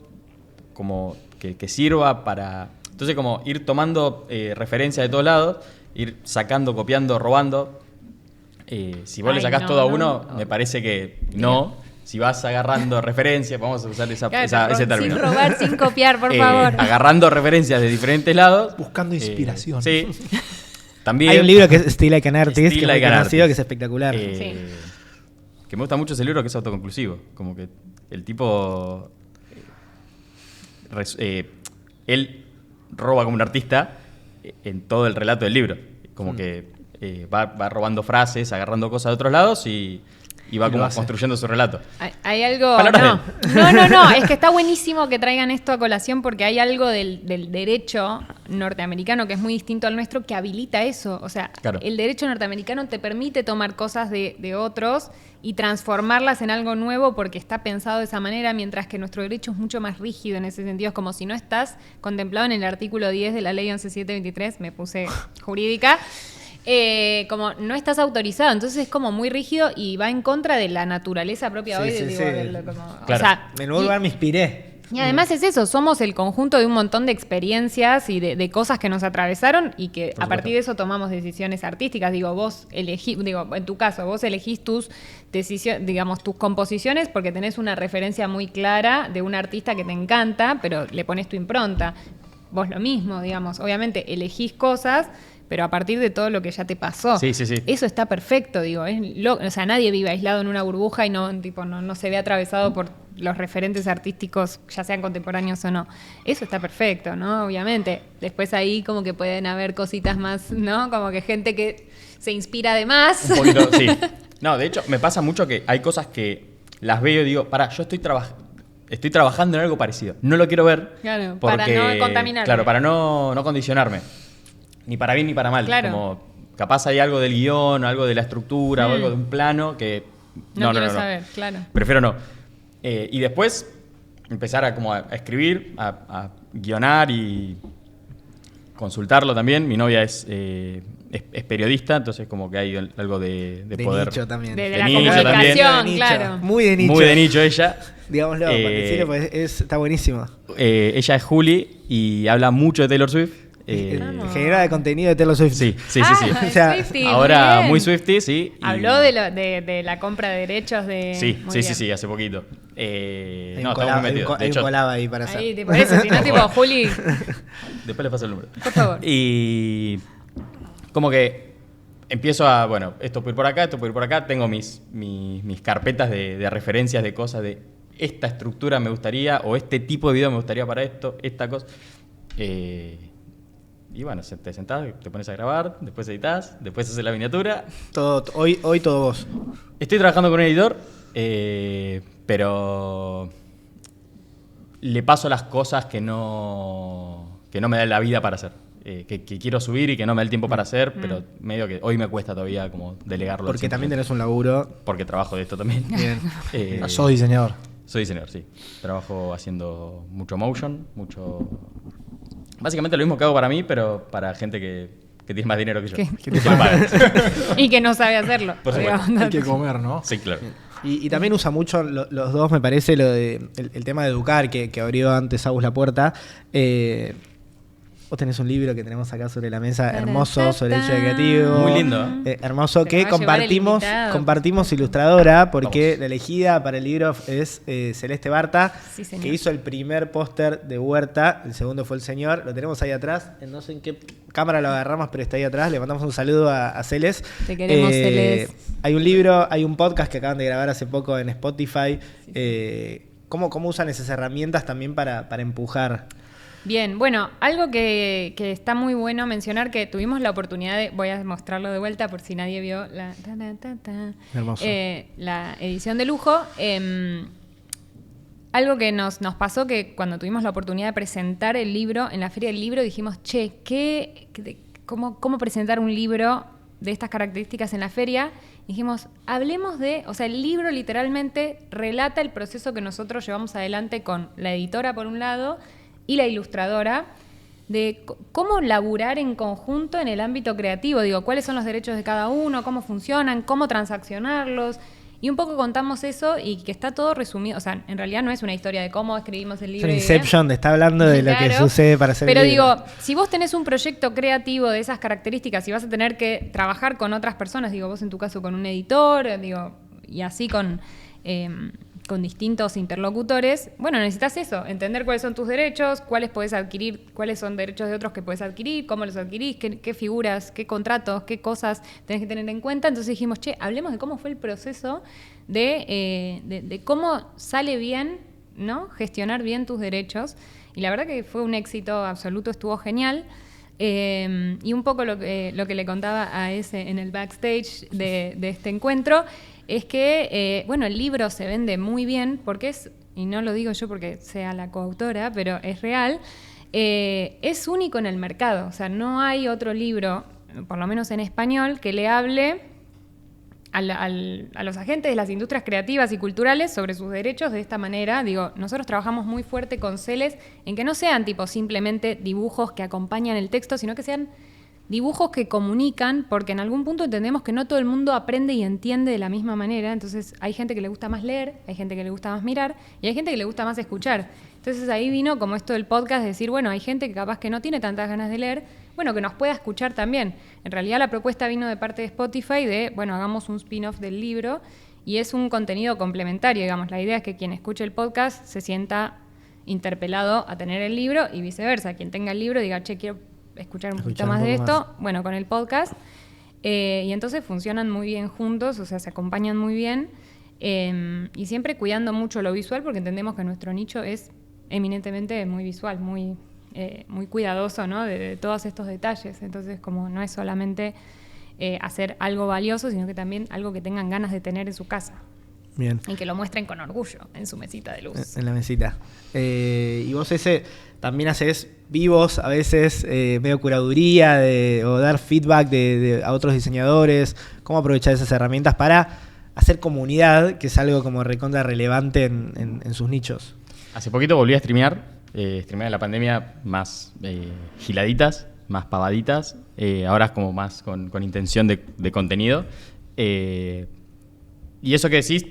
como que sirva para... Entonces, como ir tomando referencias de todos lados, ir sacando, copiando, robando. Si vos le sacás todo a uno, me parece que no. Si vas agarrando referencias, vamos a usar ese término. Sin robar, sin copiar, por favor. Agarrando referencias de diferentes lados. Buscando inspiración. Sí. También. Hay un libro que es Still Like an Artist, Still que Like fue an conocido, Artist. que es espectacular. Sí. Que me gusta mucho ese libro, que es autoconclusivo. Como que el tipo... él roba como un artista en todo el relato del libro. Como que va robando frases, agarrando cosas de otros lados y va como construyendo su relato. Hay algo... Palabras No, es que está buenísimo que traigan esto a colación porque hay algo del derecho norteamericano que es muy distinto al nuestro que habilita eso. O sea, Claro. El derecho norteamericano te permite tomar cosas de otros y transformarlas en algo nuevo porque está pensado de esa manera, mientras que nuestro derecho es mucho más rígido en ese sentido. Es como si no estás contemplado en el artículo 10 de la ley 11723, me puse jurídica, como no estás autorizado, entonces es como muy rígido y va en contra de la naturaleza propia Sí, hoy. sí, digo, sí. o Claro. sea, En un lugar me inspiré. y además es eso, somos el conjunto de un montón de experiencias y de cosas que nos atravesaron y que Por a partir supuesto. de eso tomamos decisiones artísticas. Digo, en tu caso, vos elegís tus decisiones, digamos, tus composiciones porque tenés una referencia muy clara de un artista que te encanta, pero le pones tu impronta. Vos lo mismo, digamos, obviamente elegís cosas, pero a partir de todo lo que ya te pasó. Sí. Eso está perfecto, digo. O sea, nadie vive aislado en una burbuja y no se ve atravesado por los referentes artísticos, ya sean contemporáneos o no. Eso está perfecto, ¿no? Obviamente. Después ahí como que pueden haber cositas más, ¿no? Como que gente que se inspira de más. Un poquito, sí. No, de hecho, me pasa mucho que hay cosas que las veo y digo, yo estoy trabajando en algo parecido. No lo quiero ver. Claro, porque, para no contaminarme. Claro, para no condicionarme. Ni para bien ni para mal. Claro. Como capaz hay algo del guión, o algo de la estructura, o algo de un plano que... No quiero saber, claro. Prefiero no. Y después empezar a escribir, a guionar y consultarlo también. Mi novia es periodista, entonces como que hay algo de poder... nicho también. De De la nicho comunicación, también. claro. Muy de nicho. Muy de nicho ella. Digámoslo, para decirlo, pues está buenísimo. Ella es Juli y habla mucho de Taylor Swift. Ingeniera de contenido de Taylor Swift. Sí. O sea, Swiftie, Ahora bien. muy Swiftie, sí. y- Habló de la compra de derechos de... Sí, Muy bien. sí, hace poquito. Hay No, un estamos colab, muy metidos. De hay un hecho, collab ahí para hacer. Ahí, por eso, si no, tipo, Juli, después le paso el número. por favor. Y como que empiezo a, bueno, esto puede ir por acá, esto puede ir por acá. Tengo mis carpetas de referencias de cosas de esta estructura me gustaría, o este tipo de video me gustaría para esto, esta cosa. Y bueno, te sentás, te pones a grabar, después editas, después haces la miniatura. Hoy todo vos. Estoy trabajando con un editor, pero le paso las cosas que no me da la vida para hacer. Que quiero subir y que no me da el tiempo para hacer, pero medio que hoy me cuesta todavía como delegarlo. Porque al 100%. también tenés un laburo. Porque trabajo de esto también. Bien. Sos diseñador. Soy diseñador, sí. Trabajo haciendo mucho motion, básicamente lo mismo que hago para mí, pero para gente que tiene más dinero que yo. Que lo paga. Y que no sabe hacerlo. Por supuesto. digamos. Hay que comer, ¿no? Sí, claro. Y también usa mucho los dos, me parece, lo de el tema de educar, que abrió antes Agus la puerta. Vos tenés un libro que tenemos acá sobre la mesa, hermoso, sobre el hecho de creativo. Muy lindo, hermoso, Se que lo va a llevar el compartimos invitado. ilustradora, porque Vamos. la elegida para el libro es Celeste Barta, Sí, señor. que hizo el primer póster de Huerta, el segundo fue el señor, lo tenemos ahí atrás, no sé en qué cámara lo agarramos, pero está ahí atrás, le mandamos un saludo a Celes. Te queremos, Celes. Hay un libro, hay un podcast que acaban de grabar hace poco en Spotify. ¿Cómo usan esas herramientas también para empujar? Bien, bueno, algo que está muy bueno mencionar, que tuvimos la oportunidad de, voy a mostrarlo de vuelta por si nadie vio Hermoso. la edición de lujo. Algo que nos pasó que cuando tuvimos la oportunidad de presentar el libro en la Feria del Libro, dijimos, ¿cómo presentar un libro de estas características en la feria? Dijimos, hablemos o sea, el libro literalmente relata el proceso que nosotros llevamos adelante con la editora por un lado y la ilustradora, de cómo laburar en conjunto en el ámbito creativo. Digo, cuáles son los derechos de cada uno, cómo funcionan, cómo transaccionarlos. Y un poco contamos eso y que está todo resumido. O sea, en realidad no es una historia de cómo escribimos el Es libro. un y Inception, te está hablando de lo que Claro, sucede para hacer pero el libro. digo, si vos tenés un proyecto creativo de esas características y vas a tener que trabajar con otras personas, digo, vos en tu caso con un editor, digo, y así con distintos interlocutores, bueno, necesitas eso, entender cuáles son tus derechos, cuáles podés adquirir, cuáles son derechos de otros que podés adquirir, cómo los adquirís, qué figuras, qué contratos, qué cosas tenés que tener en cuenta. Entonces dijimos, hablemos de cómo fue el proceso de cómo sale bien, ¿no? Gestionar bien tus derechos. Y la verdad que fue un éxito absoluto, estuvo genial. Y un poco lo que le contaba a ese en el backstage de este encuentro es que, bueno, el libro se vende muy bien porque y no lo digo yo porque sea la coautora, pero es real, es único en el mercado. O sea, no hay otro libro, por lo menos en español, que le hable a los agentes de las industrias creativas y culturales sobre sus derechos de esta manera. Digo, nosotros trabajamos muy fuerte con Celes en que no sean tipo simplemente dibujos que acompañan el texto, sino que sean dibujos que comunican, porque en algún punto entendemos que no todo el mundo aprende y entiende de la misma manera. Entonces hay gente que le gusta más leer, hay gente que le gusta más mirar y hay gente que le gusta más escuchar. Entonces ahí vino como esto del podcast, de decir, bueno, hay gente que capaz que no tiene tantas ganas de leer, bueno, que nos pueda escuchar también. En realidad la propuesta vino de parte de Spotify de, bueno, hagamos un spin-off del libro y es un contenido complementario, digamos. La idea es que quien escuche el podcast se sienta interpelado a tener el libro y viceversa. Quien tenga el libro diga, quiero escuchar un poquito más de esto, bueno, con el podcast. Y entonces funcionan muy bien juntos, o sea, se acompañan muy bien. Y siempre cuidando mucho lo visual, porque entendemos que nuestro nicho es eminentemente muy visual, muy cuidadoso, ¿no? de todos estos detalles. Entonces, como no es solamente hacer algo valioso, sino que también algo que tengan ganas de tener en su casa. Bien. Y que lo muestren con orgullo en su mesita de luz. En la mesita. Y vos también haces vivos, a veces medio curaduría o dar feedback a otros diseñadores. ¿Cómo aprovechar esas herramientas para hacer comunidad, que es algo como recontra relevante en sus nichos? Hace poquito volví a streamear en la pandemia más giladitas, más pavaditas. Ahora es como más con intención de contenido. Y eso que decís,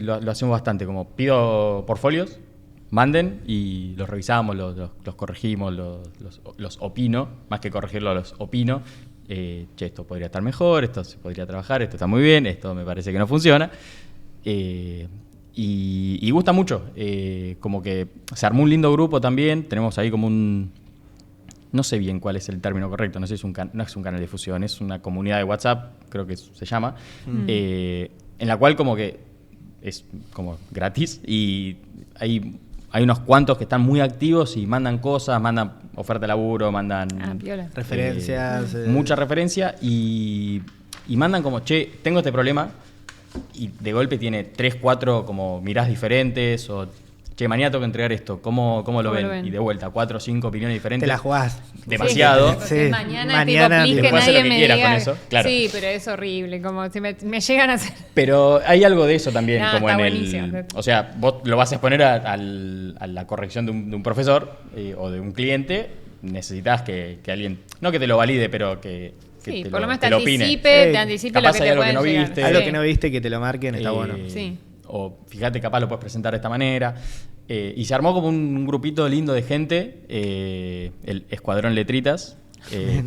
lo hacemos bastante. Como pido portfolios, manden y los revisamos, los corregimos, los opino. Más que corregirlo, los opino. Esto podría estar mejor, esto se podría trabajar, esto está muy bien, esto me parece que no funciona. Y y gusta mucho. Como que se armó un lindo grupo también. Tenemos ahí como un... No sé bien cuál es el término correcto. No sé si no es un canal de difusión. Es una comunidad de WhatsApp, creo que se llama. En la cual como que es como gratis. Y hay unos cuantos que están muy activos y mandan cosas, mandan oferta de laburo, mandan... Piola. Referencias. Mucha referencia y mandan como, che, tengo este problema y de golpe tiene 3, 4 como mirás diferentes o, che, mañana tengo que entregar esto, ¿cómo lo ven? Y de vuelta, 4 o 5 opiniones diferentes. Te la jugás. Demasiado. Sí, Sí. mañana Después tipo, please, que hace lo nadie que me quieras diga. con eso, claro. Sí, pero es horrible, como si me llegan a hacer... Pero hay algo de eso también, No, como está en buenísimo. o sea, vos lo vas a exponer a la corrección de un profesor o de un cliente, necesitas que alguien, no que te lo valide, pero que Sí, te por lo menos te te lo opine. anticipe, Sí. te anticipe Capaz lo que hay te algo que pueden no llegar. viste. Algo Sí. que no viste que te lo marquen, está bueno. Sí. O fíjate, capaz lo puedes presentar de esta manera. Y se armó como un grupito lindo de gente, el Escuadrón Letritas.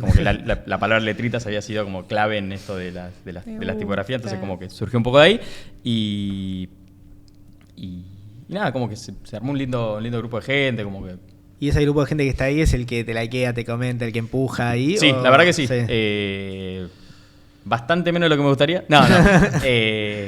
Como que la palabra letritas había sido como clave en esto de las tipografías, entonces como que surgió un poco de ahí. Y nada, como que se armó un lindo grupo de gente, como que... ¿Y ese grupo de gente que está ahí es el que te likea, te comenta, el que empuja ahí? Sí, o- la verdad que sí. Bastante menos de lo que me gustaría. No.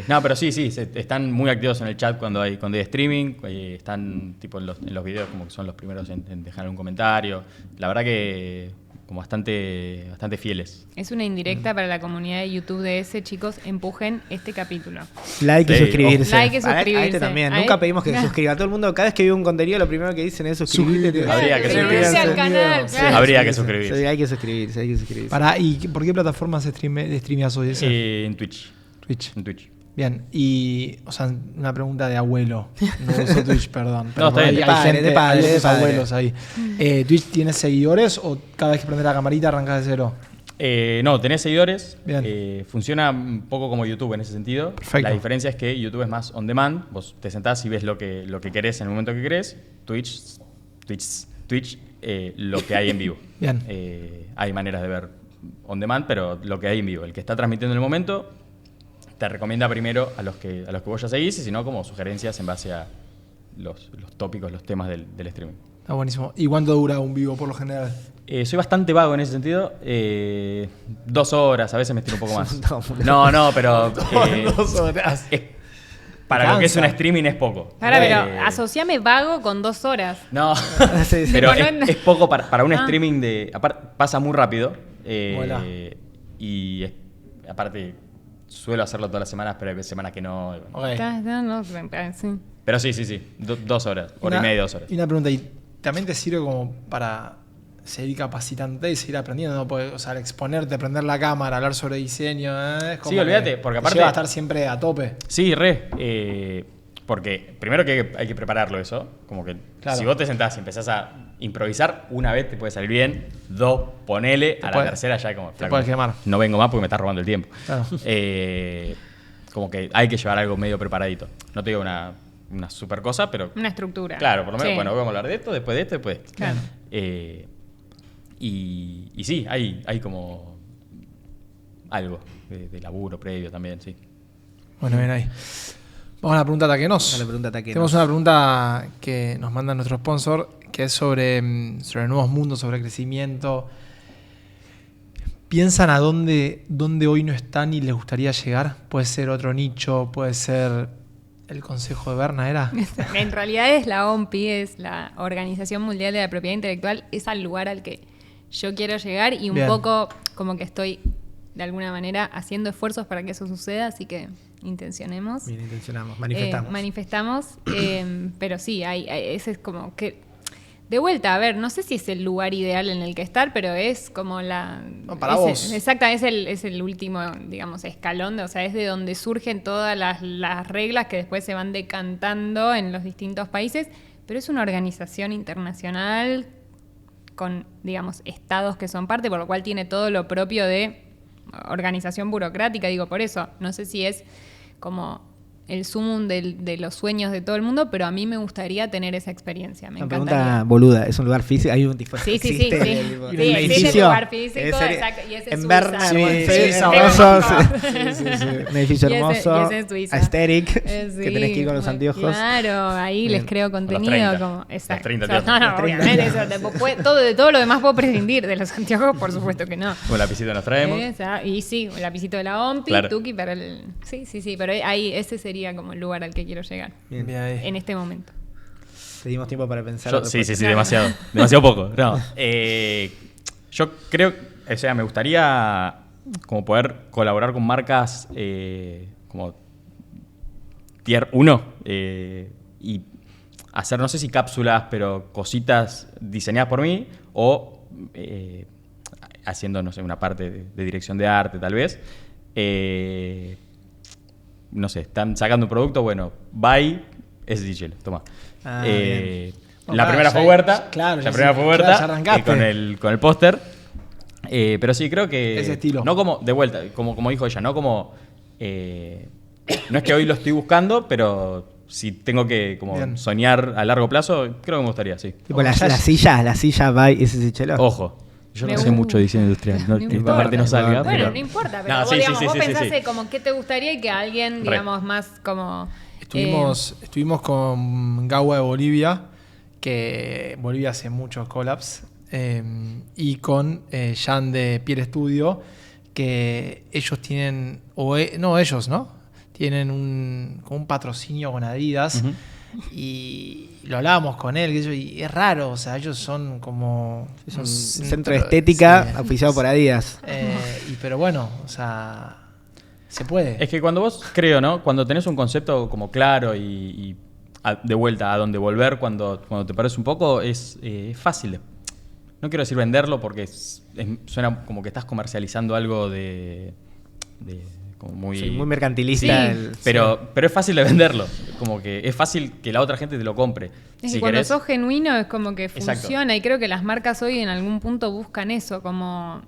No, pero sí, están muy activos en el chat cuando hay streaming. Están tipo en los videos como que son los primeros en dejar un comentario. La verdad que como bastante fieles. Es una indirecta para la comunidad de YouTube de ese, chicos, empujen este capítulo. Like y Sí, suscribirse. like y A este suscribirse. también. A Nunca este- pedimos que se suscriba. Todo el mundo, cada vez que ve un contenido, lo primero que dicen es suscribirte. Suscribirte. Habría que Suscribirse al canal, Sí. claro. Habría que Sí, suscribirse. hay que suscribirse, hay que suscribirse. Pará, ¿y por qué plataformas streameas hoy? En Twitch. Twitch. En Twitch. Bien, y, o sea, una pregunta de abuelo. No uso Twitch, perdón. No, está hay, bien. hay De padre, gente, de padre, hay de otros padre. abuelos ahí. ¿Twitch tiene seguidores o cada vez que prendes la camarita arrancas de cero? No, tenés seguidores. Bien. Funciona un poco como YouTube en ese sentido. Perfecto. La diferencia es que YouTube es más on demand. Vos te sentás y ves lo que querés en el momento que querés. Twitch, lo que hay en vivo. Bien. Hay maneras de ver on demand, pero lo que hay en vivo. El que está transmitiendo en el momento te recomienda primero a los que vos ya seguís, y si no, como sugerencias en base a los tópicos, los temas del streaming. Está buenísimo. ¿Y cuánto dura un vivo por lo general? Soy bastante vago en ese sentido. 2 horas, a veces me estiro un poco más. No, No, pero 2 horas. para lo que es un Cansa. streaming es poco. Ahora, pero asociame vago con 2 horas. No, Sí, sí. pero Tipo, no- es poco para un Ah. streaming de... Aparte, pasa muy rápido. Hola. Y aparte, suelo hacerlo todas las semanas, pero hay semanas que no. Ok. No, sí. Pero sí. 2 horas, hora y media, 2 horas. Y una pregunta, ¿y también te sirve como para seguir capacitándote y seguir aprendiendo? ¿No? Porque, o sea, al exponerte, prender la cámara, hablar sobre diseño, es como Sí, olvídate, que porque te aparte- lleva a estar siempre a tope. Sí, porque primero que hay que prepararlo eso. Como que Claro. si vos te sentás y empezás a improvisar, una vez te puede salir bien, 2, ponele, a la puede- tercera ya como... flaco, puedes quemar. No vengo más porque me estás robando el tiempo. Claro. Como que hay que llevar algo medio preparadito. No te digo una super cosa, pero... Una estructura. Claro, por lo menos, Sí. bueno, vamos a hablar de esto, después de esto, después de esto. Claro. Y sí, hay como algo de laburo previo también, sí. Bueno, bien ahí. Vamos a la pregunta Taquenos. A la pregunta Taquenos. Tenemos una pregunta que nos manda nuestro sponsor, que es sobre nuevos mundos, sobre crecimiento. ¿Piensan a dónde hoy no están y les gustaría llegar? Puede ser otro nicho, puede ser el Consejo de Berna, ¿era? En realidad es la OMPI, es la Organización Mundial de la Propiedad Intelectual, es al lugar al que yo quiero llegar y un Bien. poco como que estoy de alguna manera haciendo esfuerzos para que eso suceda, así que intencionemos. Bien, intencionamos, manifestamos. Manifestamos, pero sí, ese es como que... De vuelta, a ver, no sé si es el lugar ideal en el que estar, pero es como la... No, para es- vos. Exacta, es el último, digamos, escalón, o sea, es de donde surgen todas las reglas que después se van decantando en los distintos países, pero es una organización internacional con, digamos, estados que son parte, por lo cual tiene todo lo propio de organización burocrática, digo, por eso, no sé si es como el sumum de los sueños de todo el mundo, pero a mí me gustaría tener esa experiencia. Me Una encantaría. pregunta boluda, ¿es un lugar físico? Hay un tipo Sí, existe sí. tipo, Sí, un existe edificio. lugar físico, Debe ser exacto, y es en en Suiza. Berna, Sí, hermoso, sí, hermoso. Un edificio Y ese- hermoso, y ese es Suiza. aesthetic, Sí, que tenés que ir con los muy anteojos. Claro, ahí Bien. les creo contenido. 30. Como, exacto. Los 30 O sea, anteojos. no, obviamente, de todo lo demás puedo prescindir. De los anteojos, por supuesto que no. Un lapicito nos traemos. Y sí, un lapicito de la OMPI, Claro. Tuki, pero sí, pero ahí ese sería como el lugar al que quiero llegar Bien. Bien ahí. en este momento. Te dimos tiempo para pensar. Sí, demasiado. Demasiado poco. No. Yo creo, o sea, me gustaría como poder colaborar con marcas como Tier 1 y hacer, no sé si cápsulas, pero cositas diseñadas por mí o haciendo, no sé, una parte de dirección de arte, tal vez. No sé, están sacando un producto, bueno, bye, es digital, toma. Ah, bien. Bueno, La primera claro, fue ya- Huerta, claro, la ya primera sí, fue Huerta, claro, ya arrancaste. con el póster. Pero sí, creo que... Ese estilo. No como, de vuelta, como dijo ella, no como... no es que hoy lo estoy buscando, pero si tengo que como Bien. soñar a largo plazo, creo que me gustaría, sí. Tipo la silla va y ese chelo. Ojo, yo Me no sé gusta. mucho de diseño industrial, no, No esta importa. parte no salga. Bueno, pero... no importa, pero No, vos, sí, digamos, sí, vos sí, sí, pensaste sí. como qué te gustaría y que alguien, Re. digamos, más como... Estuvimos con Gawa de Bolivia, que Bolivia hace muchos collabs, y con Jan de Piel Studio, que ellos tienen, ellos, ¿no? Tienen como un patrocinio con Adidas, Ujú. y lo hablábamos con él, y es raro, o sea, ellos son como... Es un un centro de estética sí. auspiciado por Adidas. Pero bueno, o sea, se puede. Es que cuando vos, creo, ¿no? Cuando tenés un concepto como claro y de vuelta a donde volver, cuando te parece un poco, es fácil. No quiero decir venderlo porque suena como que estás comercializando algo de como muy... Sí, muy mercantilista. Sí. Pero es fácil de venderlo. Como que es fácil que la otra gente te lo compre. Es que Si cuando querés- sos genuino es como que Exacto. funciona y creo que las marcas hoy en algún punto buscan eso, como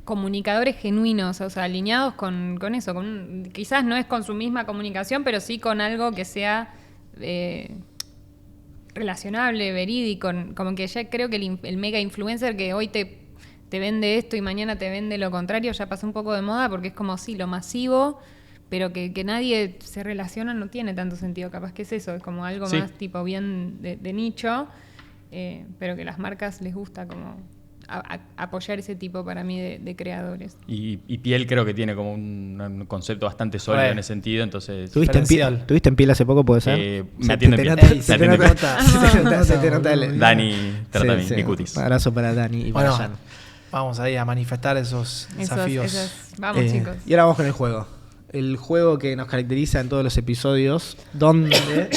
comunicadores genuinos, o sea, alineados con eso. Quizás no es con su misma comunicación, pero sí con algo que sea relacionable, verídico. Como que ya creo que el mega influencer que hoy te vende esto y mañana te vende lo contrario ya pasó un poco de moda porque es como sí, lo masivo, pero que nadie se relaciona no tiene tanto sentido. Capaz que es eso, es como algo Sí. más tipo bien de nicho, pero que las marcas les gusta como apoyar ese tipo para mí de creadores. Y Piel creo que tiene como un concepto bastante sólido Bueno. en ese sentido, entonces... Diferencial. ¿Tuviste en piel hace poco, puede ser? me atiende en piel. nota- Me se te atiende en nota- piel. se te nota- se te nota el- Dani trata Sí, mi cutis. Un abrazo para Dani y para Bueno, Jan. vamos ahí a manifestar esos desafíos. Vamos, chicos. Y ahora vamos con el juego. El juego que nos caracteriza en todos los episodios, donde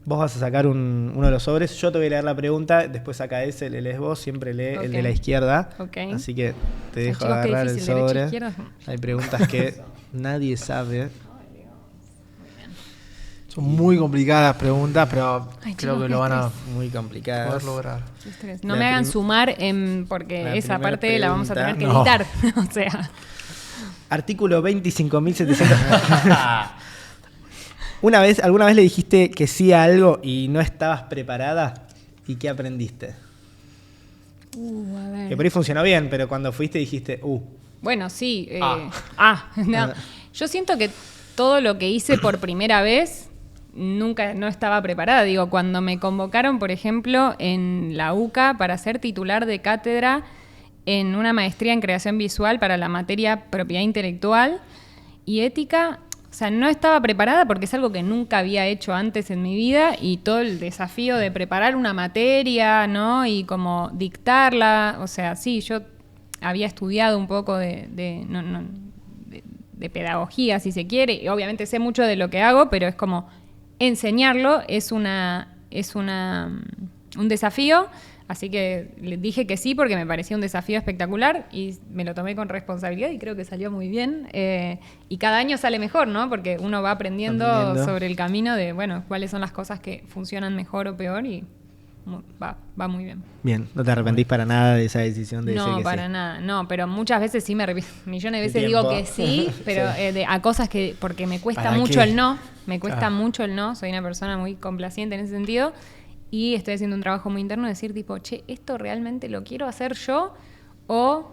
vos vas a sacar uno de los sobres. Yo te voy a leer la pregunta, después saca ese, le lees vos, siempre lee el de Ok. la izquierda. Ok. Así que te Ay, dejo chicos, qué agarrar el difícil, derecha, sobre. izquierda. Hay preguntas que nadie sabe. Son muy complicadas las preguntas, pero Ay, creo chicos, que qué lo van a Muy complicadas. poder lograr. No La me hagan prim- sumar porque la esa primera parte la vamos a tener que pregunta. editar. O sea, Artículo 25.700. ¿Alguna vez le dijiste que sí a algo y no estabas preparada? ¿Y qué aprendiste? a ver. Que por ahí funcionó bien, pero cuando fuiste dijiste, Bueno, sí. No. Ah. Yo siento que todo lo que hice por primera vez no estaba preparada. Digo, cuando me convocaron, por ejemplo, en la UCA para ser titular de cátedra en una maestría en creación visual para la materia propiedad intelectual y ética, o sea, no estaba preparada porque es algo que nunca había hecho antes en mi vida y todo el desafío de preparar una materia, ¿no? Y como dictarla, o sea, sí, yo había estudiado un poco de pedagogía, si se quiere, y obviamente sé mucho de lo que hago, pero es como enseñarlo es un desafío, así que le dije que sí porque me parecía un desafío espectacular y me lo tomé con responsabilidad y creo que salió muy bien. Y cada año sale mejor, ¿no? Porque uno va aprendiendo sobre el camino de, bueno, cuáles son las cosas que funcionan mejor o peor y va muy bien. Bien, no te arrepentís para nada de esa decisión de decir No, que para sí. nada, no, pero muchas veces sí me arrepiento, millones de El veces digo tiempo. que sí, pero Sí. a cosas que, porque me cuesta ¿Para mucho qué? el no, me cuesta Claro. mucho el no, soy una persona muy complaciente en ese sentido, y estoy haciendo un trabajo muy interno de decir tipo, che, ¿esto realmente lo quiero hacer yo? O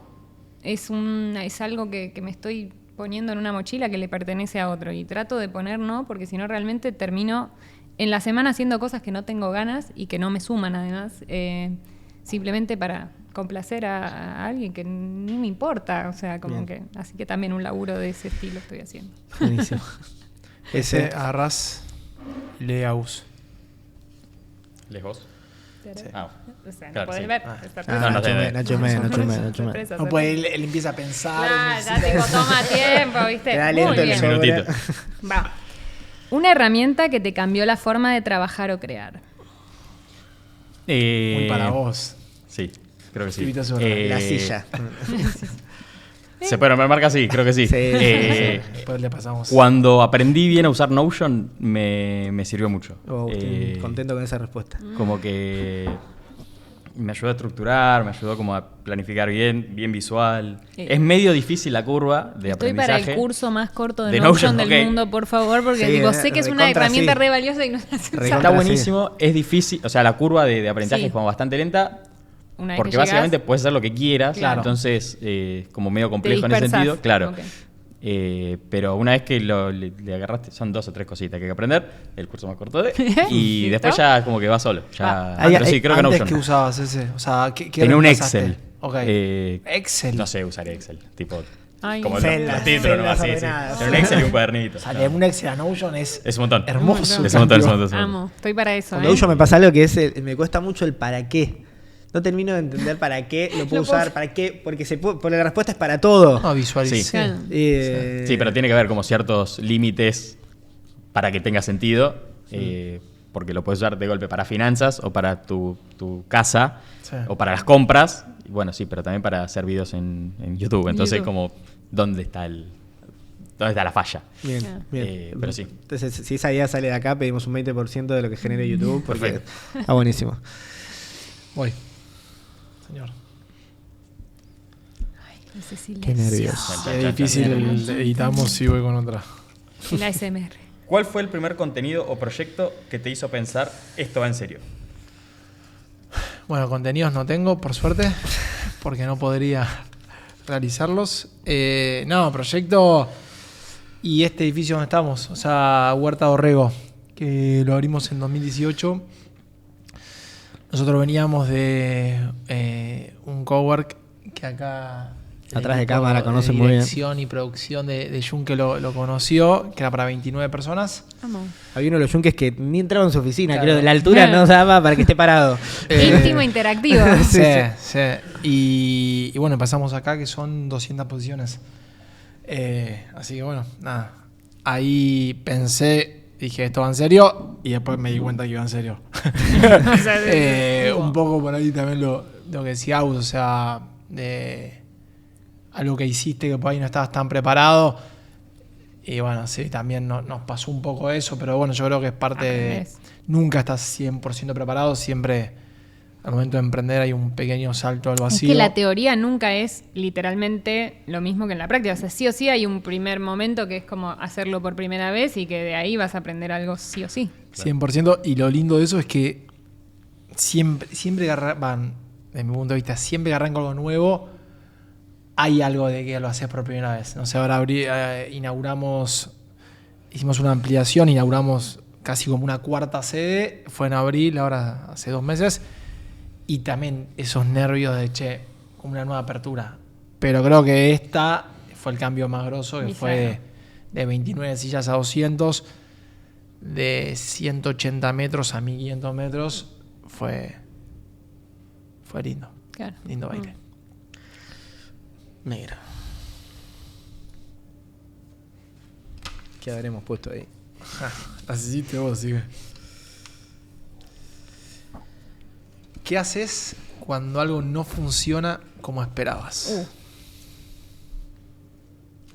es algo que me estoy poniendo en una mochila que le pertenece a otro, y trato de poner no, porque si no realmente termino en la semana haciendo cosas que no tengo ganas y que no me suman además, simplemente para complacer a alguien que ni me importa, o sea, como Bien. que, así que también un laburo de ese estilo estoy haciendo. Buenísimo. Ese agarrás Leaus. ¿Lejos? Sí. Ah, O sea, no claro, podés sí. ver. Ah. es sorpresa. No, no Nacho sé. Me, Nacho Me, Nacho Me, Nacho Me. Sorpresa, No, pues él empieza a pensar. Claro, él ya necesita- tipo, toma tiempo, ¿viste? Te da Muy aliento el bien. Un minutito. Va. Una herramienta que te cambió la forma de trabajar o crear. Muy para vos. Sí, creo que sí. Escribite sobre La silla. Me marca sí, creo que sí. Sí. Después le pasamos. Cuando aprendí bien a usar Notion, me sirvió mucho. Oh, estoy contento con esa respuesta. Como que me ayudó a estructurar, me ayudó como a planificar bien visual. Es medio difícil la curva de Estoy aprendizaje. para el curso más corto de, De Notion Notion, del ok. mundo, por favor, porque Sí, tipo, sé que es una recontra herramienta sí. re valiosa y no la sé usar. Recontra Está sí. buenísimo, es difícil, o sea, la curva de aprendizaje Sí. es como bastante lenta, Una vez porque que llegás, básicamente puedes hacer lo que quieras, Claro. entonces como medio complejo en ese dispersás. sentido, claro. Ok. Pero una vez que le agarraste, son 2 o 3 cositas que hay que aprender, el curso más corto de, y ¿Listo? después ya como que va solo. Ya, Ah. pero sí, creo que Antes Notion. que usabas ese. O sea, ¿qué Tenía un reemplazaste? Excel. Ok. Excel. No sé usar Excel, tipo Ay, como no. Celdas, los títulos nomás, celdas sí, sí. ordenadas. Tenía un Excel y un cuadernito. O sea, de un Excel a Notion es Es un montón. hermoso. Es un montón, es un cambio. montón. Amo, estoy para eso. Con Notion me pasa algo que es me cuesta mucho el para qué. No termino de entender para qué lo puedo Lo puedo- usar, para qué, porque porque la respuesta es para todo. No, visualicé. Sí. Claro. Sí, pero tiene que haber como ciertos límites para que tenga sentido, porque lo puedes usar de golpe para finanzas o para tu casa Sí. o para las compras. Y bueno, sí, pero también para hacer videos en YouTube. Entonces, YouTube. como, ¿dónde está la falla? Bien, Ah. bien. Pero sí. Entonces, si esa idea sale de acá, pedimos un 20% de lo que genere YouTube. Porque Perfecto. está buenísimo. Voy. Señor. Ese Qué silencio. nervios. Es difícil, editamos si voy con otra. El ASMR. ¿Cuál fue el primer contenido o proyecto que te hizo pensar esto va en serio? Bueno, contenidos no tengo, por suerte, porque no podría realizarlos. No, proyecto y este edificio donde estamos, o sea, Huerta Dorrego, que lo abrimos en 2018. Nosotros veníamos de un cowork que acá... el Atrás de equipo cámara conocen muy bien. Dirección y producción de Junque lo conoció, que era para 29 personas. Amo. Había uno de los yunques que ni entraba en su oficina, Claro. creo. La altura no daba para que esté parado. Íntimo interactivo. Sí, Sí, sí. Y bueno, pasamos acá que son 200 posiciones. Así que bueno, nada. Ahí pensé, dije, esto va en serio, y después me di cuenta que iba en serio. O sea, Un poco por ahí también lo que decía Agus, o sea, de algo que hiciste que por ahí no estabas tan preparado. Y bueno, sí, también nos pasó un poco eso, pero bueno, yo creo que es parte de... Aprendés. Nunca estás 100% preparado, siempre al momento de emprender hay un pequeño salto al Es vacío. que la teoría nunca es literalmente lo mismo que en la práctica. O sea, sí o sí hay un primer momento que es como hacerlo por primera vez y que de ahí vas a aprender algo sí o sí. 100%, y lo lindo de eso es que siempre que arrancan, desde mi punto de vista, siempre que arranca algo nuevo, hay algo de que lo haces por primera vez. No sé, ahora hicimos una ampliación, inauguramos casi como una cuarta sede, fue en abril, ahora hace 2 meses, y también esos nervios de, che, como una nueva apertura. Pero creo que esta fue el cambio más grosso, que Y fue de 29 sillas a 200, de 180 metros a 1500 metros, fue lindo, Claro. lindo baile. Negro. ¿Qué habremos puesto ahí? Así hiciste vos, sigue. ¿Qué haces cuando algo no funciona como esperabas?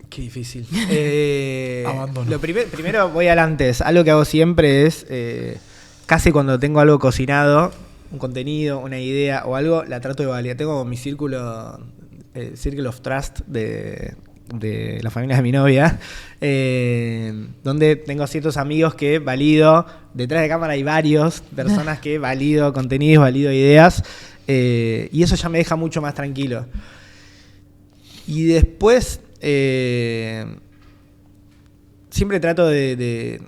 Qué difícil. Abandono. Primero voy al antes. Algo que hago siempre es, casi cuando tengo algo cocinado, un contenido, una idea o algo, la trato de validar. Tengo mi círculo, Circle of Trust de la familia de mi novia, donde tengo ciertos amigos que valido. Detrás de cámara hay varios personas que valido contenidos, valido ideas, y eso ya me deja mucho más tranquilo. Y después siempre trato de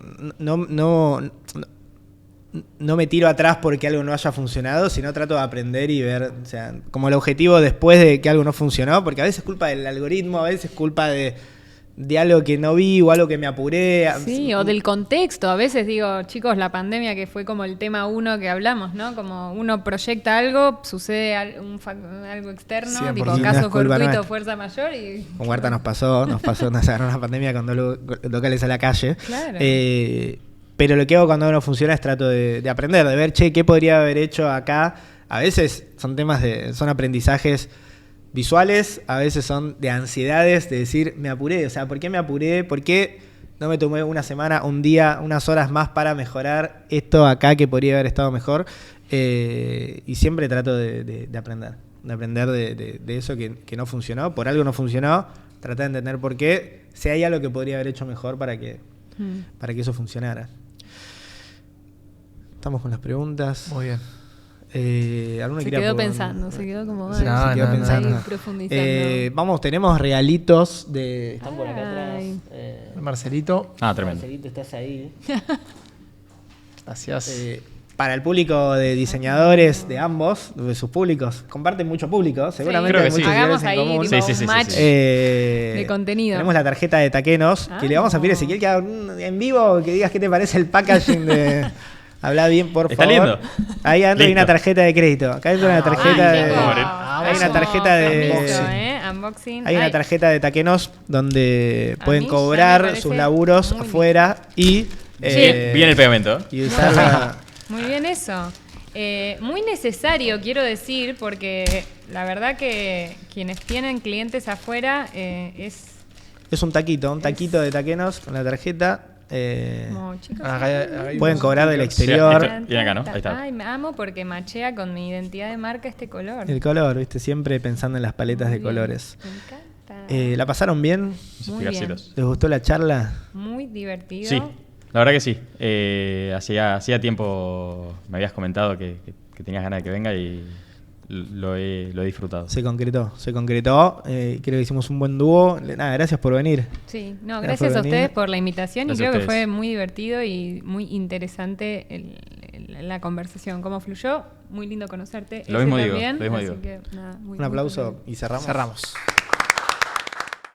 no me tiro atrás porque algo no haya funcionado, sino trato de aprender y ver, o sea, como el objetivo después de que algo no funcionó, porque a veces es culpa del algoritmo, a veces es culpa de algo que no vi o algo que me apuré. Sí, o del contexto. A veces digo, chicos, la pandemia que fue como el tema 1 que hablamos, ¿no? Como uno proyecta algo, sucede algo externo, 100%. tipo No es caso culpa fortuito, nuestra. fuerza mayor y... Con Huerta nos agarró una pandemia con 2 locales a la calle. Claro. Pero lo que hago cuando no funciona es trato de aprender, de ver, ¿qué podría haber hecho acá? A veces son son aprendizajes visuales, a veces son de ansiedades, de decir, me apuré. O sea, ¿por qué me apuré? ¿Por qué no me tomé una semana, un día, unas horas más para mejorar esto acá que podría haber estado mejor? Y siempre trato de aprender. De aprender de eso que no funcionó. Por algo no funcionó. Tratar de entender por qué. Si hay algo que podría haber hecho mejor para que eso funcionara. Estamos con las preguntas. Muy bien. Se quedó pensando, se quedó como... Se quedó pensando. Ahí profundizando. Vamos, tenemos regalitos de... Están por acá atrás. Ay. Marcelito, Tremendo. Marcelito, estás ahí. gracias. Para el público de diseñadores de ambos, de sus públicos, comparten mucho público, seguramente Creo hay que sí. muchos Hagamos seguidores en ahí común. tipo, Sí. un match. De contenido. Tenemos la tarjeta de Taquenos, que le vamos a pedir a Ezequiel que haga en vivo, que digas qué te parece el packaging de... Habla bien, por Está favor. lindo. Ahí adentro hay Listo. una tarjeta de crédito. Acá adentro hay una tarjeta de... Hay una tarjeta de... Unboxing. Hay una Ay, tarjeta de Taquenos donde A pueden mí ya me cobrar parece sus laburos muy afuera y... Bien el pegamento. Y usarla... Muy bien eso. Muy necesario, quiero decir, porque la verdad que quienes tienen clientes afuera es Es un taquito de Taquenos con la tarjeta. como, chicos, Pueden cobrar del me exterior. Viene acá, ¿no? Ahí está. Ay, me amo porque machea con mi identidad de marca este color. El color, viste, siempre pensando en las paletas Muy de bien, colores. Me encanta. ¿La pasaron bien? Muy Picarcitos. ¿Les gustó la charla? Muy divertido. Sí, la verdad que sí. Hacía tiempo me habías comentado que tenías ganas de que venga y lo he disfrutado. Se concretó. Creo que hicimos un buen dúo. Nada, gracias por venir. Sí, no, Gracias gracias por a venir. ustedes por la invitación Gracias y a creo que ustedes. fue muy divertido y muy interesante la conversación, cómo fluyó. Muy lindo conocerte. Lo Ese mismo digo, también, lo mismo así digo. que, nada, muy, Un muy aplauso contenta. y cerramos. Cerramos.